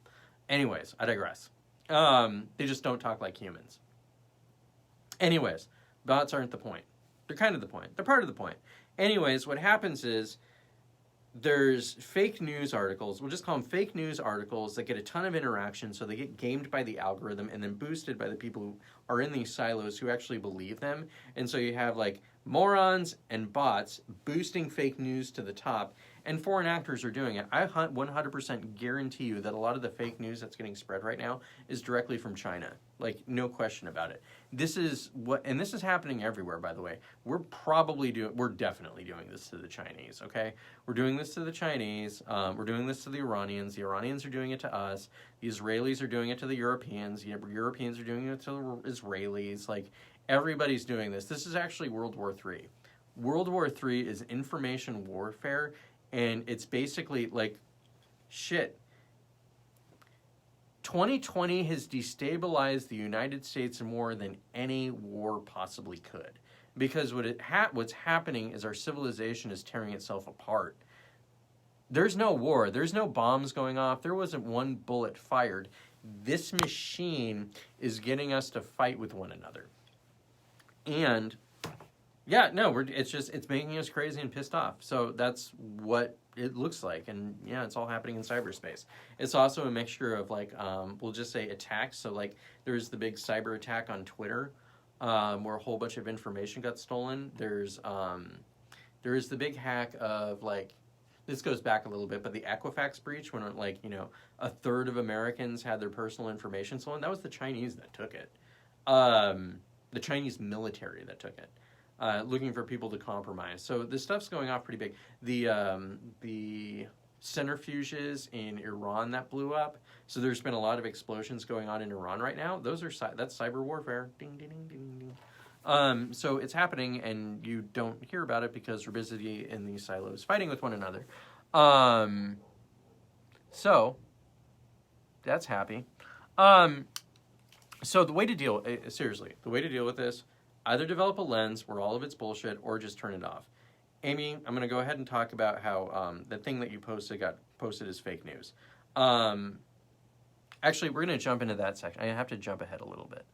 Anyways, I digress. They just don't talk like humans. Anyways, bots aren't the point. They're kind of the point. They're part of the point. Anyways, what happens is there's fake news articles. We'll just call them fake news articles that get a ton of interaction, so they get gamed by the algorithm and then boosted by the people who are in these silos who actually believe them. And so you have like morons and bots boosting fake news to the top, and foreign actors are doing it. I 100% guarantee you that a lot of the fake news that's getting spread right now is directly from China. Like, no question about it. This is happening everywhere, by the way. We're definitely doing this to the Chinese, okay? We're doing this to the Chinese. We're doing this to the Iranians. The Iranians are doing it to us. The Israelis are doing it to the Europeans. The Europeans are doing it to the Israelis. Like, everybody's doing this. This is actually World War III. World War III is information warfare, and it's basically like, shit. 2020 has destabilized the United States more than any war possibly could. Because what's happening is our civilization is tearing itself apart. There's no war. There's no bombs going off. There wasn't one bullet fired. This machine is getting us to fight with one another. And yeah, no, it's making us crazy and pissed off. So that's what it looks like. And yeah, it's all happening in cyberspace. It's also a mixture of like, we'll just say attacks. So like there's the big cyber attack on Twitter, where a whole bunch of information got stolen. There's the big hack of like, this goes back a little bit, but the Equifax breach when like, a third of Americans had their personal information stolen. That was the Chinese that took it. The Chinese military that took it. Looking for people to compromise. So this stuff's going off pretty big. The centrifuges in Iran that blew up. So there's been a lot of explosions going on in Iran right now. That's cyber warfare. Ding, ding, ding, ding, ding. So it's happening, and you don't hear about it because we're busy in these silos fighting with one another. So that's happy. So the way to deal, seriously, the way to deal with this, either develop a lens where all of it's bullshit or just turn it off. Amy, I'm going to go ahead and talk about how the thing that you posted got posted as fake news. Actually, we're going to jump into that section. I have to jump ahead a little bit.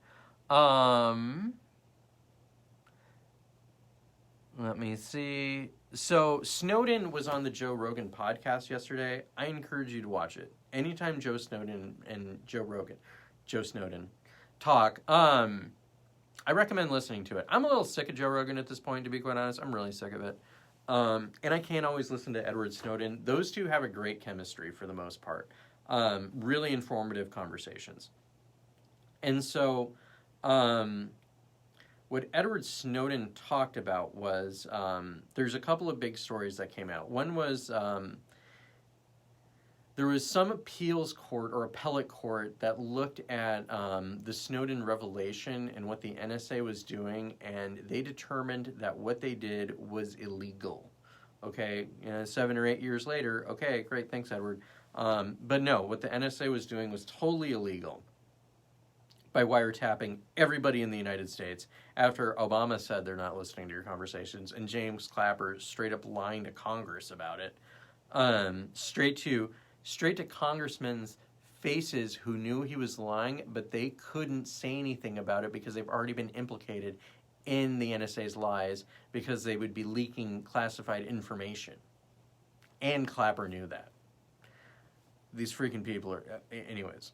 Let me see. So Snowden was on the Joe Rogan podcast yesterday. I encourage you to watch it. Anytime Joe Snowden talk, I recommend listening to it. I'm a little sick of Joe Rogan at this point, to be quite honest. I'm really sick of it. And I can't always listen to Edward Snowden. Those two have a great chemistry for the most part. Really informative conversations. And so what Edward Snowden talked about was there's a couple of big stories that came out. One was there was some appeals court or appellate court that looked at the Snowden revelation and what the NSA was doing, and they determined that what they did was illegal. Okay, 7 or 8 years later, okay, great, thanks, Edward. But no, what the NSA was doing was totally illegal by wiretapping everybody in the United States after Obama said they're not listening to your conversations, and James Clapper straight up lying to Congress about it. Straight to congressmen's faces who knew he was lying, but they couldn't say anything about it because they've already been implicated in the NSA's lies because they would be leaking classified information. And Clapper knew that. These freaking people are... anyways,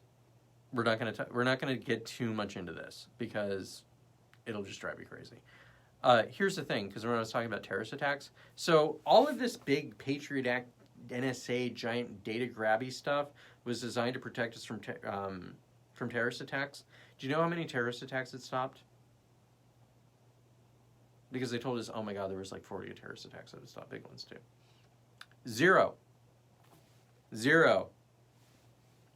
we're not going to get too much into this because it'll just drive you crazy. Here's the thing, because when I was talking about terrorist attacks, so all of this big Patriot Act NSA giant data grabby stuff was designed to protect us from terrorist attacks. Do you know how many terrorist attacks it stopped? Because they told us, oh my God, there was like 40 terrorist attacks that would stop big ones too. Zero.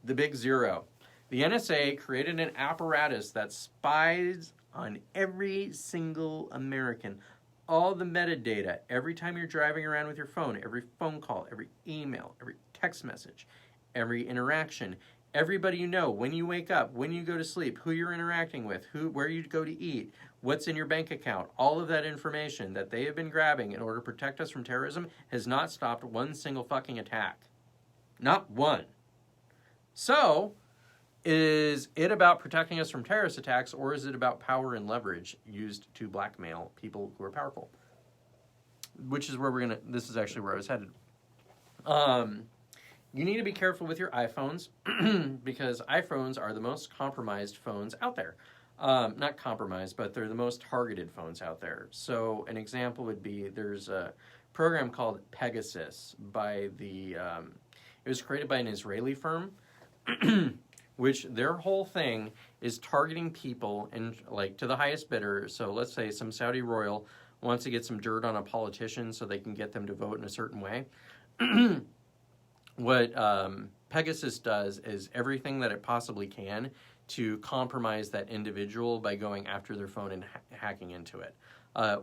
The big zero. The NSA created an apparatus that spies on every single American. All the metadata, every time you're driving around with your phone, every phone call, every email, every text message, every interaction, everybody you know, when you wake up, when you go to sleep, who you're interacting with, where you go to eat, what's in your bank account, all of that information that they have been grabbing in order to protect us from terrorism has not stopped one single fucking attack. Not one. So, is it about protecting us from terrorist attacks, or is it about power and leverage used to blackmail people who are powerful? Which is where this is actually where I was headed. You need to be careful with your iPhones because iPhones are the most compromised phones out there. Not compromised, but they're the most targeted phones out there. So an example would be there's a program called Pegasus it was created by an Israeli firm which their whole thing is targeting people and like to the highest bidder. So let's say some Saudi royal wants to get some dirt on a politician so they can get them to vote in a certain way. What Pegasus does is everything that it possibly can to compromise that individual by going after their phone and hacking into it.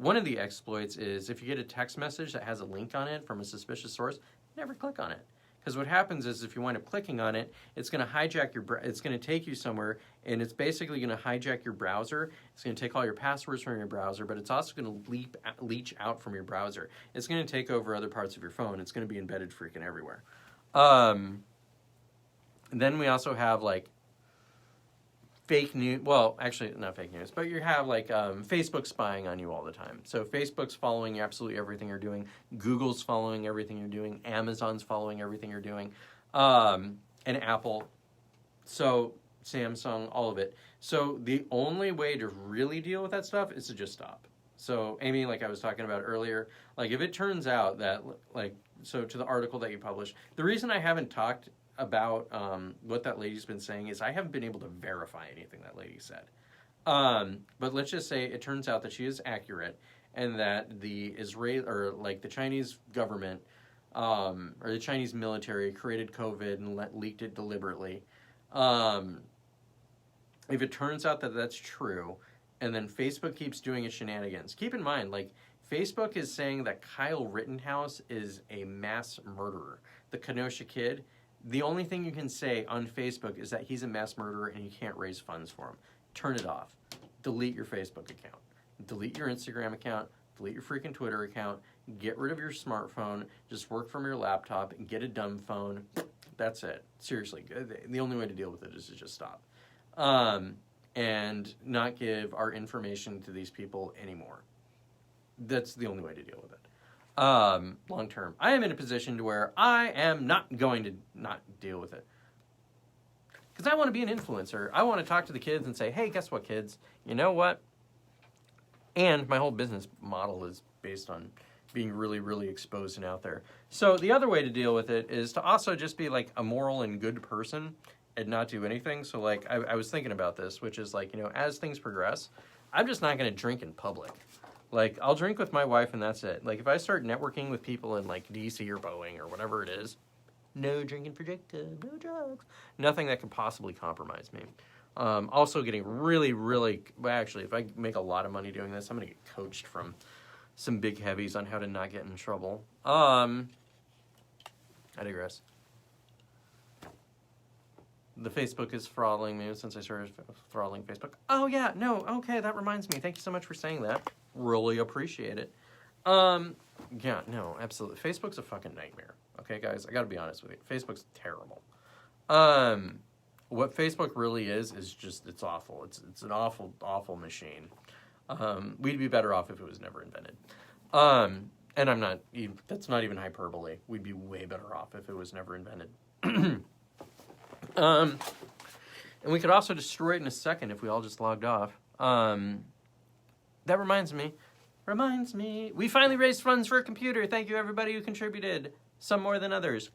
One of the exploits is if you get a text message that has a link on it from a suspicious source, never click on it. Because what happens is if you wind up clicking on it, it's going to hijack it's going to take you somewhere, and it's basically going to hijack your browser. It's going to take all your passwords from your browser, but it's also going to leach out from your browser. It's going to take over other parts of your phone. It's going to be embedded freaking everywhere. Then we also have like fake news. Well, actually, not fake news, but you have like Facebook spying on you all the time. So Facebook's following absolutely everything you're doing. Google's following everything you're doing. Amazon's following everything you're doing. And Apple. So Samsung, all of it. So the only way to really deal with that stuff is to just stop. So Amy, like I was talking about earlier, like if it turns out that so to the article that you published, the reason I haven't talked about what that lady's been saying is I haven't been able to verify anything that lady said. But let's just say it turns out that she is accurate and that the the Chinese government or the Chinese military created COVID and leaked it deliberately. If it turns out that that's true, and then Facebook keeps doing its shenanigans. Keep in mind, like, Facebook is saying that Kyle Rittenhouse is a mass murderer. The Kenosha kid, the only thing you can say on Facebook is that he's a mass murderer and you can't raise funds for him. Turn it off. Delete your Facebook account. Delete your Instagram account. Delete your freaking Twitter account. Get rid of your smartphone. Just work from your laptop and get a dumb phone. That's it. Seriously. The only way to deal with it is to just stop. And not give our information to these people anymore. That's the only way to deal with it. Long term. I am in a position to where I am not going to not deal with it. Because I want to be an influencer. I want to talk to the kids and say, hey, guess what, kids? You know what? And my whole business model is based on being really, really exposed and out there. So the other way to deal with it is to also just be like a moral and good person and not do anything. So like I was thinking about this, which is like, you know, as things progress, I'm just not going to drink in public. Like, I'll drink with my wife and that's it. Like, if I start networking with people in, like, D.C. or Boeing or whatever it is, no drinking for Jacob, no drugs. Nothing that could possibly compromise me. Also getting really, really... Well, actually, if I make a lot of money doing this, I'm going to get coached from some big heavies on how to not get in trouble. I digress. The Facebook is throttling me since I started throttling Facebook. Oh, yeah, no, okay, that reminds me. Thank you so much for saying that. Really appreciate it. Yeah, no, absolutely. Facebook's a fucking nightmare. Okay, guys, I gotta be honest with you. Facebook's terrible. What Facebook really is just, it's awful. It's an awful, awful machine. We'd be better off if it was never invented. And I'm not, that's not even hyperbole. We'd be way better off if it was never invented. And we could also destroy it in a second if we all just logged off. That reminds me, we finally raised funds for a computer. Thank you, everybody who contributed. Some more than others.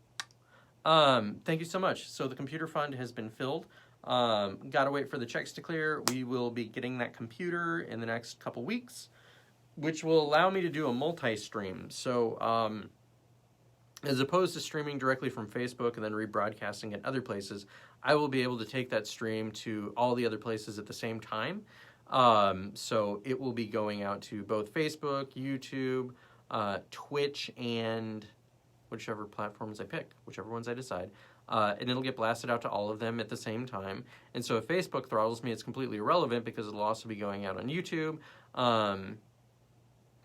Thank you so much. So the computer fund has been filled. Gotta wait for the checks to clear. We will be getting that computer in the next couple weeks, which will allow me to do a multi-stream. So, as opposed to streaming directly from Facebook and then rebroadcasting at other places, I will be able to take that stream to all the other places at the same time. So it will be going out to both Facebook, YouTube, Twitch, and whichever platforms I pick, whichever ones I decide. And it'll get blasted out to all of them at the same time. And so if Facebook throttles me, it's completely irrelevant because it'll also be going out on YouTube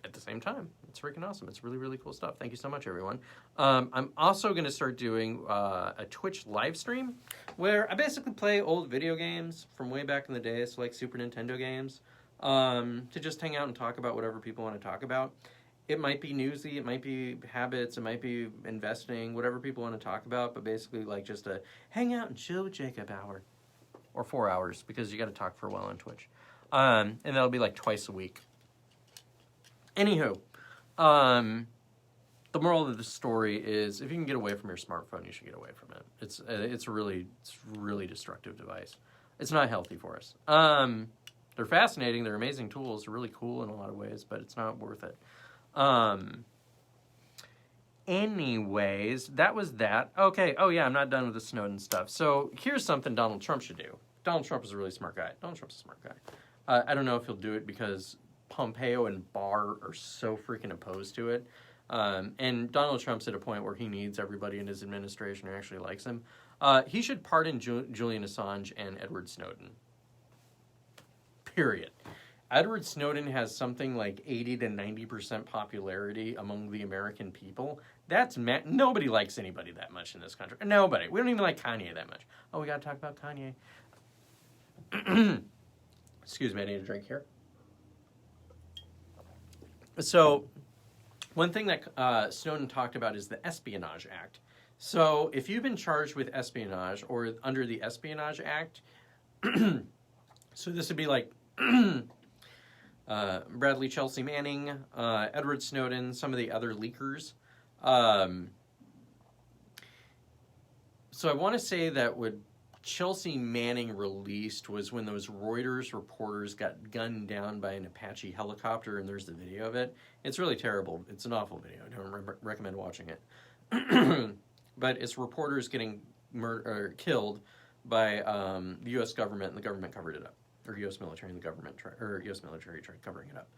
at the same time. It's freaking awesome. It's really, really cool stuff. Thank you so much, everyone. I'm also going to start doing a Twitch live stream where I basically play old video games from way back in the day, so like Super Nintendo games, to just hang out and talk about whatever people want to talk about. It might be newsy, it might be habits, it might be investing, whatever people want to talk about, but basically like just a hang out and chill with Jacob hour. Or 4 hours, because you got to talk for a while on Twitch. And that'll be like twice a week. Anywho, the moral of the story is if you can get away from your smartphone, you should get away from it. It's a really destructive device. It's not healthy for us. They're fascinating, they're amazing tools, they're really cool in a lot of ways, but it's not worth it. Anyways, that was that. Okay, oh yeah, I'm not done with the Snowden stuff. So here's something Donald Trump should do. Donald Trump is a really smart guy. Donald Trump's a smart guy. I don't know if he'll do it because Pompeo and Barr are so freaking opposed to it. And Donald Trump's at a point where he needs everybody in his administration who actually likes him. He should pardon Julian Assange and Edward Snowden. Period. Edward Snowden has something like 80 to 90% popularity among the American people. That's nobody likes anybody that much in this country. Nobody. We don't even like Kanye that much. Oh, we got to talk about Kanye. Excuse me, I need a drink here. So, one thing that Snowden talked about is the Espionage Act. So, if you've been charged with espionage or under the Espionage Act, so this would be like Bradley Chelsea Manning, Edward Snowden, some of the other leakers. So I want to say that what Chelsea Manning released was when those Reuters reporters got gunned down by an Apache helicopter, and there's the video of it. It's really terrible. It's an awful video. I don't recommend watching it. But it's reporters getting killed by the U.S. government, and the government covered it up. or U.S. military and the government, or U.S. military tried covering it up.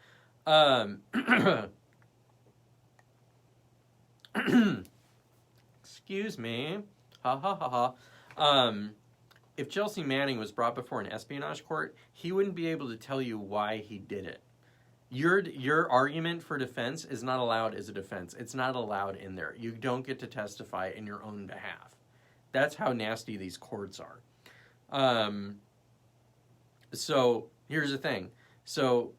Excuse me. Ha ha ha ha. If Chelsea Manning was brought before an espionage court, he wouldn't be able to tell you why he did it. Your argument for defense is not allowed as a defense. It's not allowed in there. You don't get to testify in your own behalf. That's how nasty these courts are. So here's the thing. So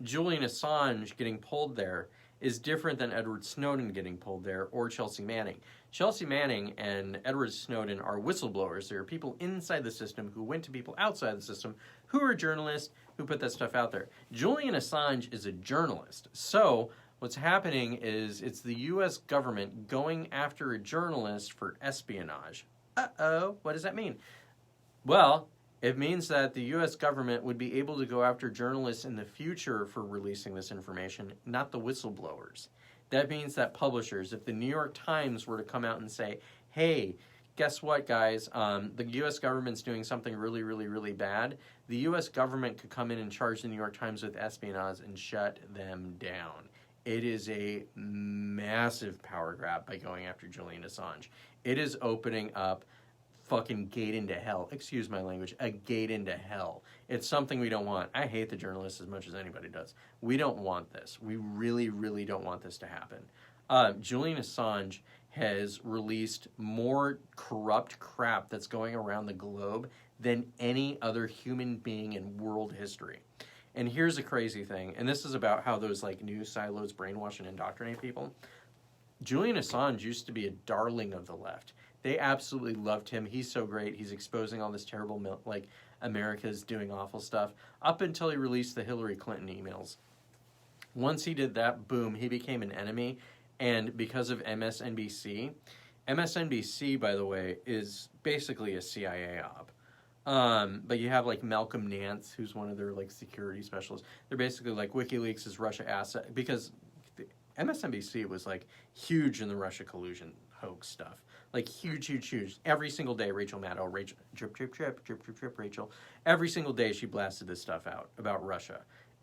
Julian Assange getting pulled there is different than Edward Snowden getting pulled there or Chelsea Manning. Chelsea Manning and Edward Snowden are whistleblowers. They're people inside the system who went to people outside the system who are journalists who put that stuff out there. Julian Assange is a journalist. So what's happening is it's the U.S. government going after a journalist for espionage. Uh-oh, what does that mean? Well, it means that the U.S. government would be able to go after journalists in the future for releasing this information, not the whistleblowers. That means that publishers, if the New York Times were to come out and say, hey, guess what, guys, the U.S. government's doing something really, really, really bad, the U.S. government could come in and charge the New York Times with espionage and shut them down. It is a massive power grab by going after Julian Assange. It is opening up fucking gate into hell. Excuse my language. A gate into hell. It's something we don't want. I hate the journalists as much as anybody does. We don't want this. We really, really don't want this to happen. Julian Assange has released more corrupt crap that's going around the globe than any other human being in world history. And here's the crazy thing, and this is about how those like news silos brainwash and indoctrinate people. Julian Assange used to be a darling of the left. They absolutely loved him. He's so great. He's exposing all this terrible, like, America's doing awful stuff, up until he released the Hillary Clinton emails. Once he did that, boom, he became an enemy. And because of MSNBC, by the way, is basically a CIA op. But you have, like, Malcolm Nance, who's one of their, like, security specialists. They're basically, like, WikiLeaks is Russia asset, because MSNBC was, like, huge in the Russia collusion hoax stuff. Like, huge, huge, huge. Every single day, Rachel Maddow, drip, drip, drip, drip, drip, drip, Rachel. Every single day, she blasted this stuff out about Russia.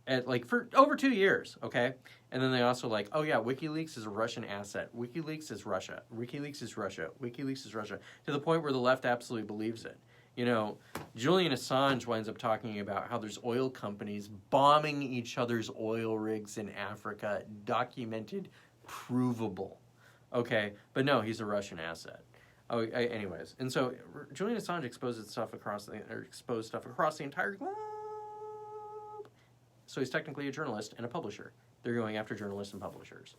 Like, for over 2 years, okay? And then they also like, oh yeah, WikiLeaks is a Russian asset. WikiLeaks is Russia. WikiLeaks is Russia. WikiLeaks is Russia. To the point where the left absolutely believes it. You know, Julian Assange winds up talking about how there's oil companies bombing each other's oil rigs in Africa. Documented, provable. Okay, but no, he's a Russian asset. Anyways, and so Julian Assange exposed stuff across the entire globe. So he's technically a journalist and a publisher. They're going after journalists and publishers.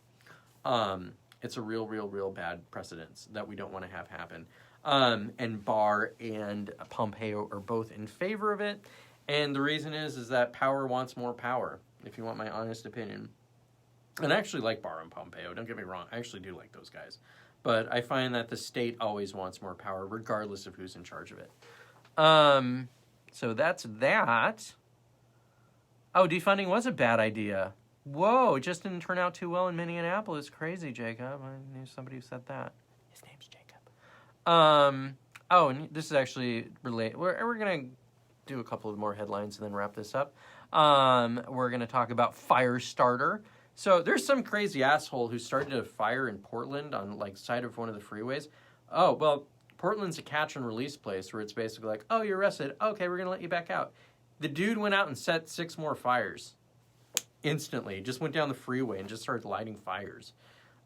It's a real bad precedence that we don't want to have happen. And Barr and Pompeo are both in favor of it. And the reason is that power wants more power, if you want my honest opinion. And I actually like Barr and Pompeo, don't get me wrong. I actually do like those guys. But I find that the state always wants more power, regardless of who's in charge of it. So that's that. Oh, defunding was a bad idea. Whoa, it just didn't turn out too well in Minneapolis. Crazy, Jacob. I knew somebody who said that. His name's Jacob. Oh, and this is actually related. We're going to do a couple of more headlines and then wrap this up. We're going to talk about Firestarter. So there's some crazy asshole who started a fire in Portland on like side of one of the freeways. Oh, well, Portland's a catch and release place where it's basically like, oh, you're arrested. Okay, we're going to let you back out. The dude went out and set 6 more fires instantly. Just went down the freeway and just started lighting fires.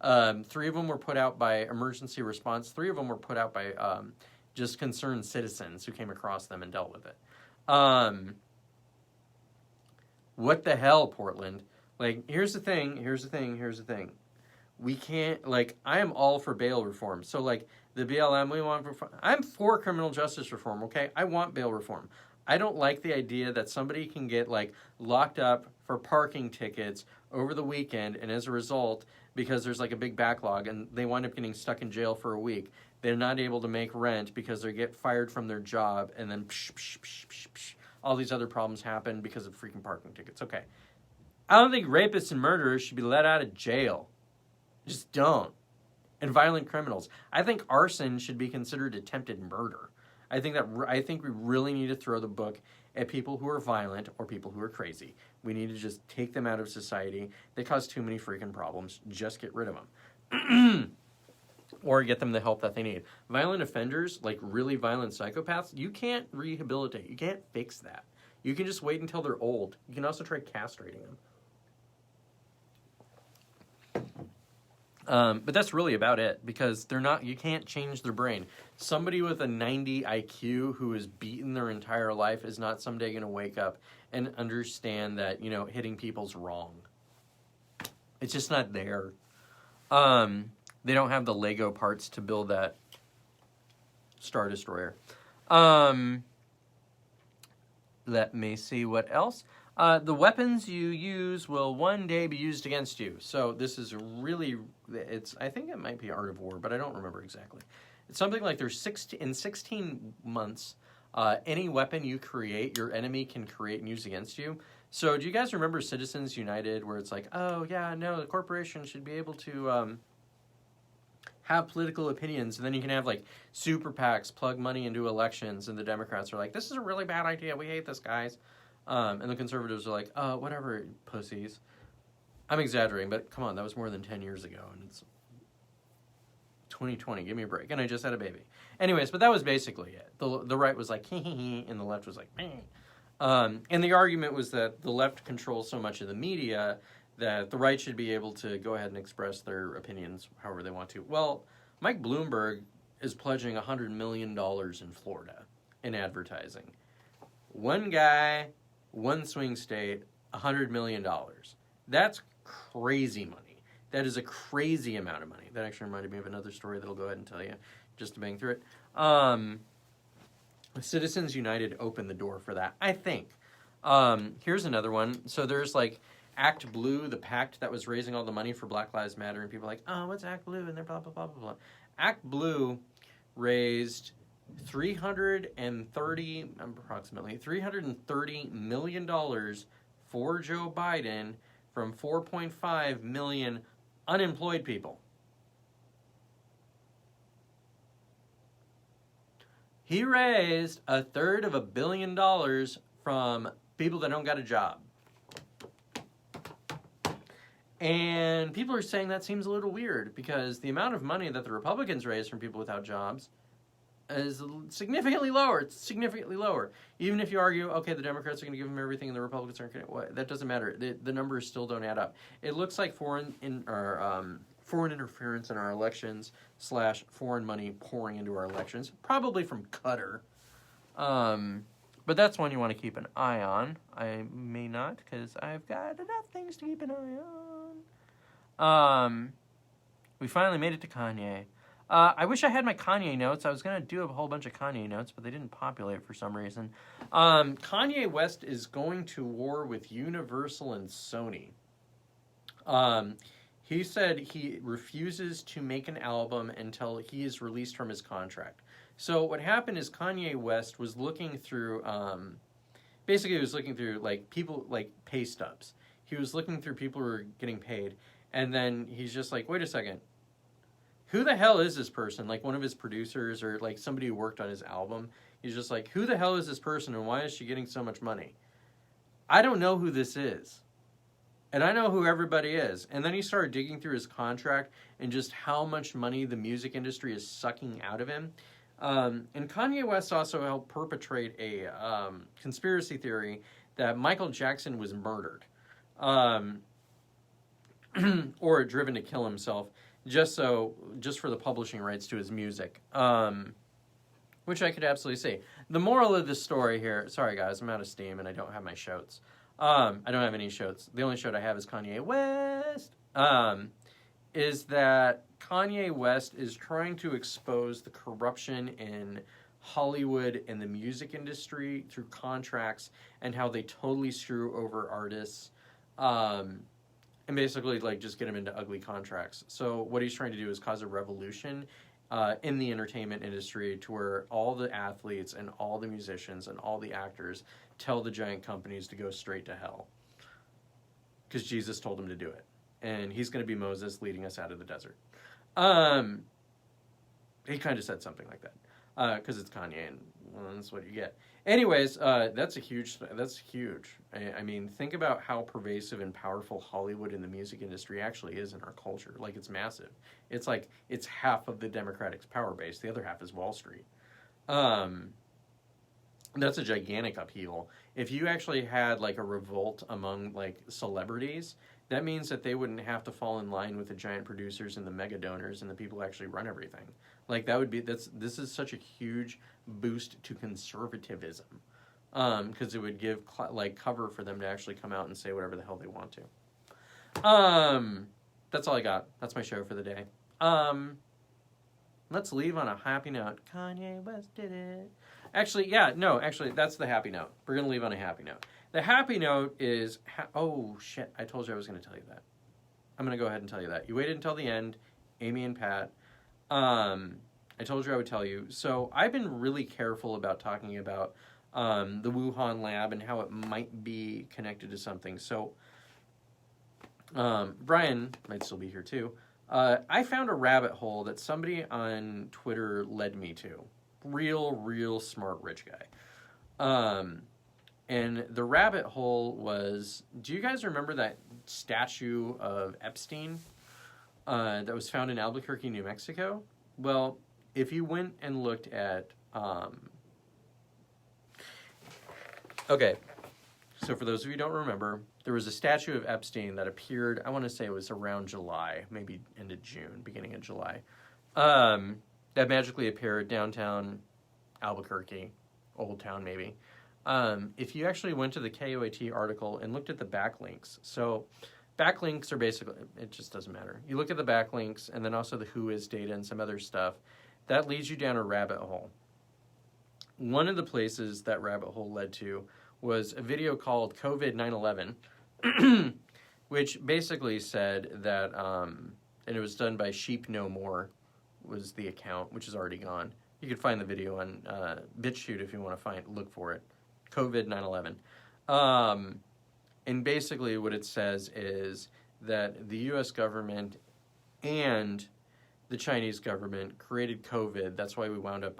3 of them were put out by emergency response. 3 of them were put out by just concerned citizens who came across them and dealt with it. What the hell, Portland? Like, here's the thing. We can't, like, I am all for bail reform. So, like, the BLM, I'm for criminal justice reform, okay? I want bail reform. I don't like the idea that somebody can get, like, locked up for parking tickets over the weekend, and as a result, because there's, like, a big backlog, and they wind up getting stuck in jail for a week, they're not able to make rent because they get fired from their job, and then all these other problems happen because of freaking parking tickets. Okay. I don't think rapists and murderers should be let out of jail. Just don't. And violent criminals. I think arson should be considered attempted murder. I think we really need to throw the book at people who are violent or people who are crazy. We need to just take them out of society. They cause too many freaking problems. Just get rid of them. Or get them the help that they need. Violent offenders, like really violent psychopaths, you can't rehabilitate. You can't fix that. You can just wait until they're old. You can also try castrating them. But that's really about it, because you can't change their brain. Somebody with a 90 IQ who is beaten their entire life is not someday going to wake up and understand that, hitting people's wrong. It's just not there. They don't have the Lego parts to build that Star Destroyer. Let me see what else. The weapons you use will one day be used against you. So this is I think it might be Art of War, but I don't remember exactly. It's something like there's 16 months, any weapon you create, your enemy can create and use against you. So do you guys remember Citizens United, where it's like, oh yeah, no, the corporation should be able to have political opinions, and then you can have like super PACs plug money into elections, and the Democrats are like, this is a really bad idea, we hate this, guys. And the conservatives are like, whatever, pussies. I'm exaggerating, but come on, that was more than 10 years ago, and it's 2020, give me a break. And I just had a baby. Anyways, but that was basically it. The right was like, hee hee hee, and the left was like, meh. And the argument was that the left controls so much of the media that the right should be able to go ahead and express their opinions however they want to. Well, Mike Bloomberg is pledging $100 million in Florida in advertising. One guy, one swing state, $100 million. That's crazy money. That is a crazy amount of money. That actually reminded me of another story that I'll go ahead and tell you, just to bang through it. Citizens United opened the door for that, I think. Here's another one. So there's like Act Blue, the pact that was raising all the money for Black Lives Matter, and people are like, oh, what's Act Blue? And they're blah, blah, blah, blah, blah. Act Blue raised approximately $330 million for Joe Biden from 4.5 million unemployed people. He raised $350 million from people that don't got a job. And people are saying that seems a little weird, because the amount of money that the Republicans raise from people without jobs is significantly lower. It's significantly lower. Even if you argue, okay, the Democrats are going to give them everything and the Republicans aren't going to, that doesn't matter. The numbers still don't add up. It looks like foreign interference in our elections / foreign money pouring into our elections, probably from Qatar. But that's one you want to keep an eye on. I may not, because I've got enough things to keep an eye on. We finally made it to Kanye. I wish I had my Kanye notes. I was going to do a whole bunch of Kanye notes, but they didn't populate for some reason. Kanye West is going to war with Universal and Sony. He said he refuses to make an album until he is released from his contract. So what happened is Kanye West was looking through, basically he was looking through like people, like pay stubs. He was looking through people who were getting paid, and then he's just like, wait a second, who the hell is this person? Like one of his producers or like somebody who worked on his album. He's just like, who the hell is this person and why is she getting so much money? I don't know who this is. And I know who everybody is. And then he started digging through his contract and just how much money the music industry is sucking out of him. And Kanye West also helped perpetrate a conspiracy theory that Michael Jackson was murdered. Or driven to kill himself just for the publishing rights to his music. Which I could absolutely see. The moral of this story here, sorry guys, I'm out of steam and I don't have my shows. I don't have any shows. The only show I have is Kanye West. Is that Kanye West is trying to expose the corruption in Hollywood and the music industry through contracts and how they totally screw over artists. And basically like just get them into ugly contracts. So what he's trying to do is cause a revolution in the entertainment industry to where all the athletes and all the musicians and all the actors tell the giant companies to go straight to hell. Because Jesus told him to do it. And he's going to be Moses leading us out of the desert. He kind of said something like that. because it's Kanye, and well, that's what you get. Anyways, that's huge. I mean, think about how pervasive and powerful Hollywood and the music industry actually is in our culture. Like, it's massive. It's like, it's half of the Democratic's power base. The other half is Wall Street. That's a gigantic upheaval. If you actually had, like, a revolt among, like, celebrities, that means that they wouldn't have to fall in line with the giant producers and the mega donors and the people who actually run everything. Like, this is such a huge boost to conservatism, because it would give cover for them to actually come out and say whatever the hell they want to. That's all I got. That's my show for the day. Let's leave on a happy note. Kanye West did it. Actually, that's the happy note. We're gonna leave on a happy note. The happy note is oh shit! I told you I was gonna tell you that. I'm gonna go ahead and tell you that. You waited until the end, Amy and Pat. I told you I would tell you. So I've been really careful about talking about the Wuhan lab and how it might be connected to something. So Brian might still be here too. I found a rabbit hole that somebody on Twitter led me to. Real smart rich guy. And the rabbit hole was, do you guys remember that statue of Epstein that was found in Albuquerque, New Mexico? Well, if you went and looked at... Okay, so for those of you who don't remember, there was a statue of Epstein that appeared, I want to say it was around July, maybe into June, beginning of July, that magically appeared downtown Albuquerque, Old Town maybe. If you actually went to the KOAT article and looked at the backlinks, so backlinks are basically, it just doesn't matter. You look at the backlinks and then also the Whois data and some other stuff, that leads you down a rabbit hole. One of the places that rabbit hole led to was a video called COVID 9/11, which basically said that, and it was done by Sheep No More, was the account, which is already gone. You can find the video on BitChute if you want to look for it. COVID 9/11. And basically what it says is that the U.S. government and the Chinese government created COVID. That's why we wound up,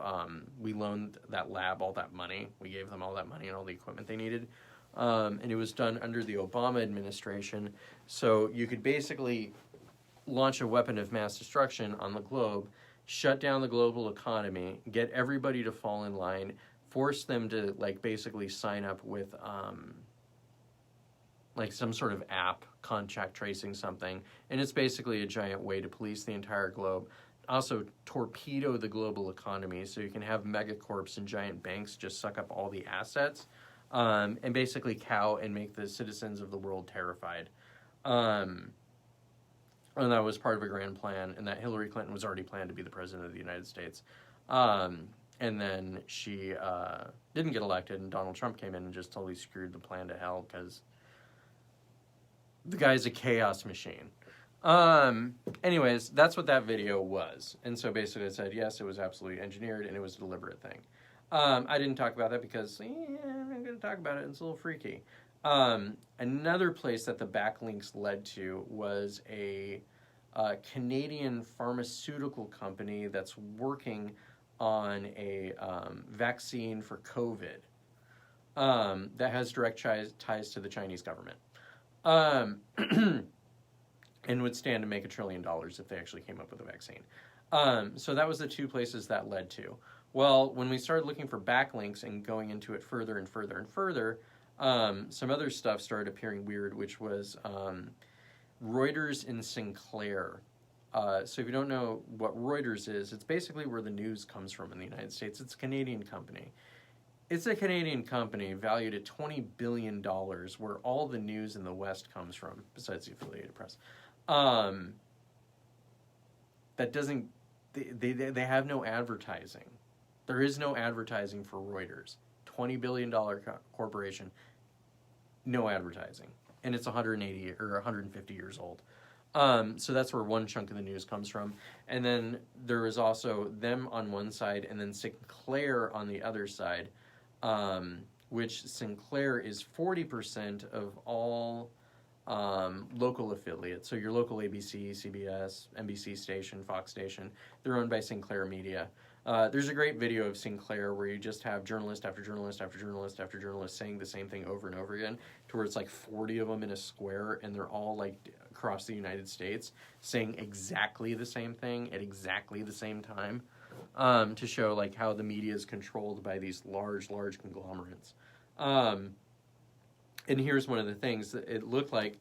we loaned that lab all that money. We gave them all that money and all the equipment they needed. And it was done under the Obama administration. So you could basically launch a weapon of mass destruction on the globe, shut down the global economy, get everybody to fall in line, force them to basically sign up with some sort of app, contact tracing something, and it's basically a giant way to police the entire globe. Also torpedo the global economy so you can have megacorps and giant banks just suck up all the assets, and basically cow and make the citizens of the world terrified. And that was part of a grand plan, and that Hillary Clinton was already planned to be the president of the United States. And then she didn't get elected, and Donald Trump came in and just totally screwed the plan to hell because the guy's a chaos machine. Anyways, that's what that video was. And so basically it said, yes, it was absolutely engineered, and it was a deliberate thing. I didn't talk about that because I'm not going to talk about it. It's a little freaky. Another place that the backlinks led to was a Canadian pharmaceutical company that's working on a vaccine for COVID that has direct ties to the Chinese government, and would stand to make $1 trillion if they actually came up with a vaccine. So that was the two places that led to. Well, when we started looking for backlinks and going into it further and further and further, some other stuff started appearing weird, which was Reuters and Sinclair. So if you don't know what Reuters is, it's basically where the news comes from in the United States. It's a Canadian company. It's a Canadian company valued at $20 billion, where all the news in the West comes from, besides the affiliated press. That doesn't, they have no advertising. There is no advertising for Reuters. $20 billion corporation, no advertising. And it's 180 or 150 years old. So that's where one chunk of the news comes from. And then there is also them on one side and then Sinclair on the other side, which Sinclair is 40% of all local affiliates. So your local ABC, CBS, NBC station, Fox station, they're owned by Sinclair Media. There's a great video of Sinclair where you just have journalist after journalist after journalist after journalist saying the same thing over and over again, to where it's like 40 of them in a square, and they're all like across the United States saying exactly the same thing at exactly the same time, to show like how the media is controlled by these large conglomerates. And here's one of the things that it looked like,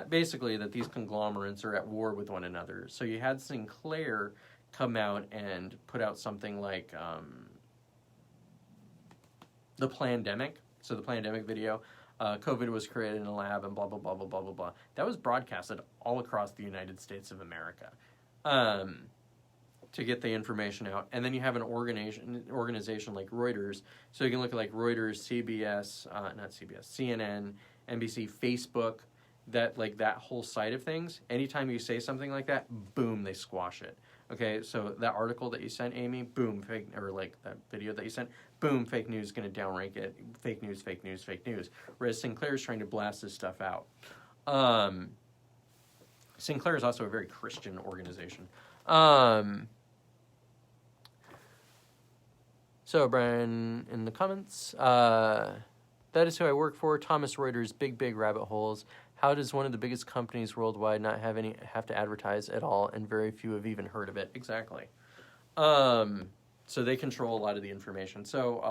basically, that these conglomerates are at war with one another. So you had Sinclair come out and put out something like the Plandemic. So the Plandemic video, COVID was created in a lab and blah, blah, blah, blah, blah, blah, blah. That was broadcasted all across the United States of America to get the information out. And then you have an organization like Reuters. So you can look at like Reuters, CNN, NBC, Facebook, that whole side of things. Anytime you say something like that, boom, they squash it. Okay, so that article that you sent, Amy, boom, fake, or like that video that you sent, boom, fake news is going to downrank it. Fake news, fake news, fake news. Whereas Sinclair is trying to blast this stuff out. Sinclair is also a very Christian organization. So, Brian, in the comments, that is who I work for. Thomas Reuters, big rabbit holes. How does one of the biggest companies worldwide not have to advertise at all, and very few have even heard of it? Exactly. So they control a lot of the information. So,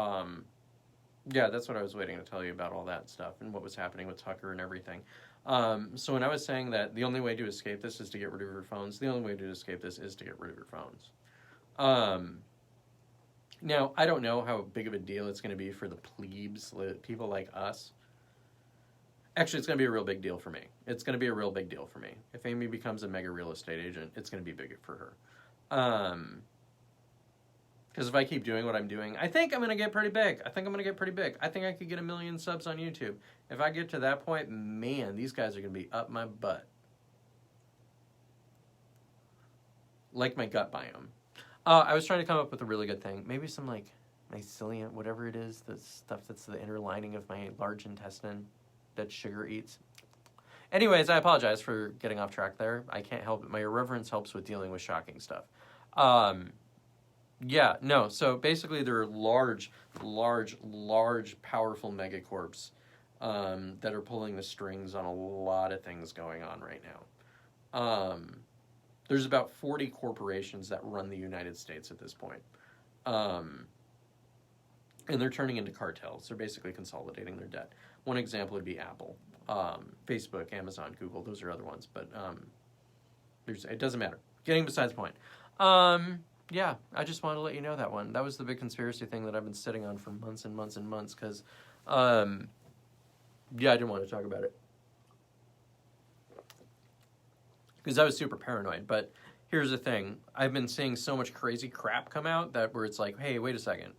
yeah, that's what I was waiting to tell you about all that stuff and what was happening with Tucker and everything. So when I was saying that the only way to escape this is to get rid of your phones, the only way to escape this is to get rid of your phones. Now, I don't know how big of a deal it's going to be for the plebes, people like us. Actually, it's going to be a real big deal for me. It's going to be a real big deal for me. If Amy becomes a mega real estate agent, it's going to be big for her. Because if I keep doing what I'm doing, I think I'm going to get pretty big. I think I could get 1 million subs on YouTube. If I get to that point, man, these guys are going to be up my butt. Like my gut biome. I was trying to come up with a really good thing. Maybe some, like, mycelium, whatever it is, the stuff that's the inner lining of my large intestine that sugar eats. Anyways, I apologize for getting off track there. I can't help it. My irreverence helps with dealing with shocking stuff. Yeah, no, so basically there are large, powerful megacorps that are pulling the strings on a lot of things going on right now. There's about 40 corporations that run the United States at this point. And they're turning into cartels. They're basically consolidating their debt. One example would be Apple, Facebook, Amazon, Google. Those are other ones, but it doesn't matter. Getting besides the point. Yeah, I just wanted to let you know that one. That was the big conspiracy thing that I've been sitting on for months and months and months because, yeah, I didn't want to talk about it. Because I was super paranoid. But here's the thing. I've been seeing so much crazy crap come out that where it's like, hey, wait a second.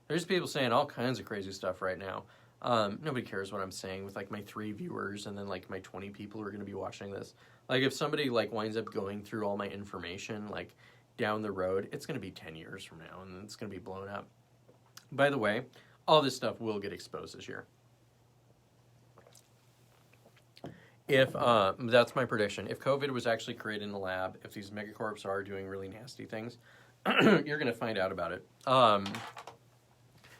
There's people saying all kinds of crazy stuff right now. Nobody cares what I'm saying with like my 3 viewers and then like my 20 people who are going to be watching this. Like if somebody like winds up going through all my information like down the road, it's going to be 10 years from now and it's going to be blown up. By the way, all this stuff will get exposed this year. If that's my prediction. If COVID was actually created in the lab, if these megacorps are doing really nasty things, you're going to find out about it.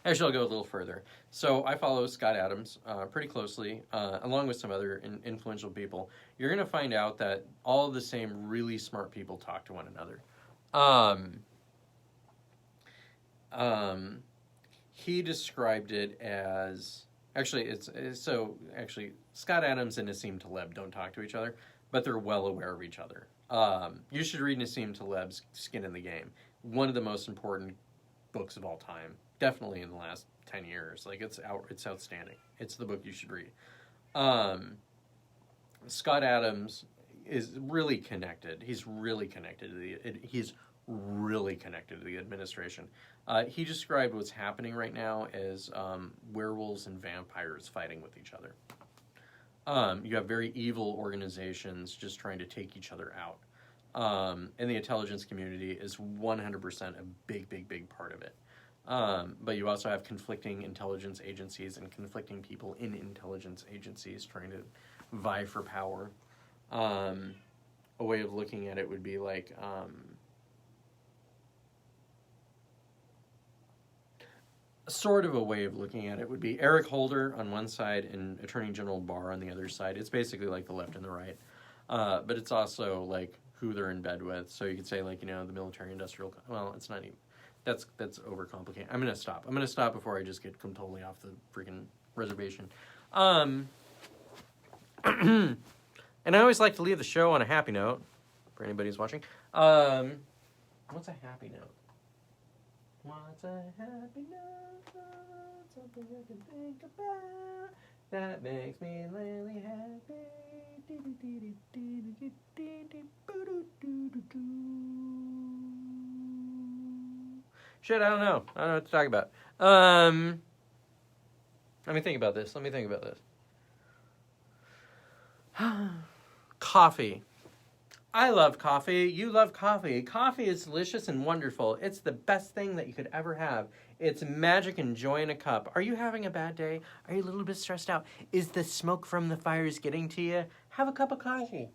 Actually, I'll go a little further. So I follow Scott Adams pretty closely, along with some other influential people. You're going to find out that all of the same really smart people talk to one another. He described it as... Actually, Scott Adams and Nassim Taleb don't talk to each other, but they're well aware of each other. You should read Nassim Taleb's Skin in the Game. One of the most important books of all time. Definitely in the last 10 years. Like, it's outstanding. It's the book you should read. Scott Adams is really connected. He's really connected to the administration. He described what's happening right now as werewolves and vampires fighting with each other. You have very evil organizations just trying to take each other out. And the intelligence community is 100% a big part of it. But you also have conflicting intelligence agencies and conflicting people in intelligence agencies trying to vie for power. A way of looking at it would be like... sort of a way of looking at it would be Eric Holder on one side and Attorney General Barr on the other side. It's basically like the left and the right. But it's also like who they're in bed with. So you could say like, you know, the military industrial, well, it's not even, that's overcomplicated. I'm going to stop before I just get totally off the freaking reservation. And I always like to leave the show on a happy note for anybody who's watching. What's a happy note? What's a happy note? Something I can think about that makes me really happy. Shit, I don't know what to talk about. Let me think about this. Coffee. I love coffee. You love coffee. Coffee is delicious and wonderful. It's the best thing that you could ever have. It's magic and joy in a cup. Are you having a bad day? Are you a little bit stressed out? Is the smoke from the fires getting to you? Have a cup of coffee.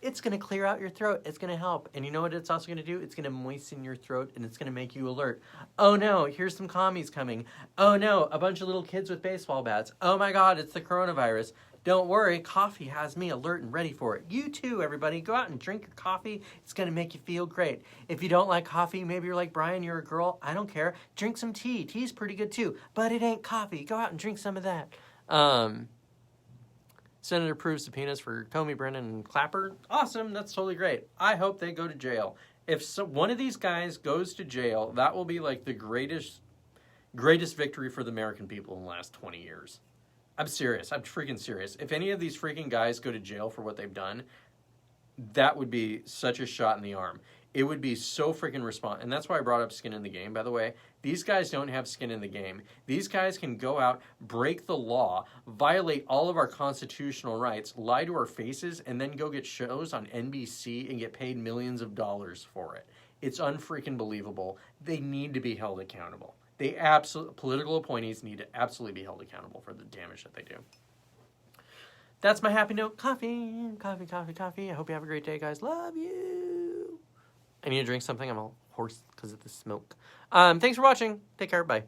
It's going to clear out your throat. It's going to help. And you know what it's also going to do? It's going to moisten your throat, and it's going to make you alert. Oh, no, here's some commies coming. Oh, no, a bunch of little kids with baseball bats. Oh, my God, it's the coronavirus. Don't worry, coffee has me alert and ready for it. You too, everybody. Go out and drink your coffee. It's going to make you feel great. If you don't like coffee, maybe you're like Brian, you're a girl. I don't care. Drink some tea. Tea's pretty good too, but it ain't coffee. Go out and drink some of that. Senator approves subpoenas for Comey, Brennan, and Clapper. Awesome. That's totally great. I hope they go to jail. If one of these guys goes to jail, that will be like the greatest victory for the American people in the last 20 years. I'm serious. I'm freaking serious. If any of these freaking guys go to jail for what they've done, that would be such a shot in the arm. It would be so freaking and that's why I brought up skin in the game, by the way. These guys don't have skin in the game. These guys can go out, break the law, violate all of our constitutional rights, lie to our faces, and then go get shows on NBC and get paid millions of dollars for it. It's unfreaking believable. They need to be held accountable. Political appointees need to absolutely be held accountable for the damage that they do. That's my happy note. Coffee. I hope you have a great day, guys. Love you. I need to drink something. I'm all hoarse because of the smoke. Thanks for watching. Take care. Bye.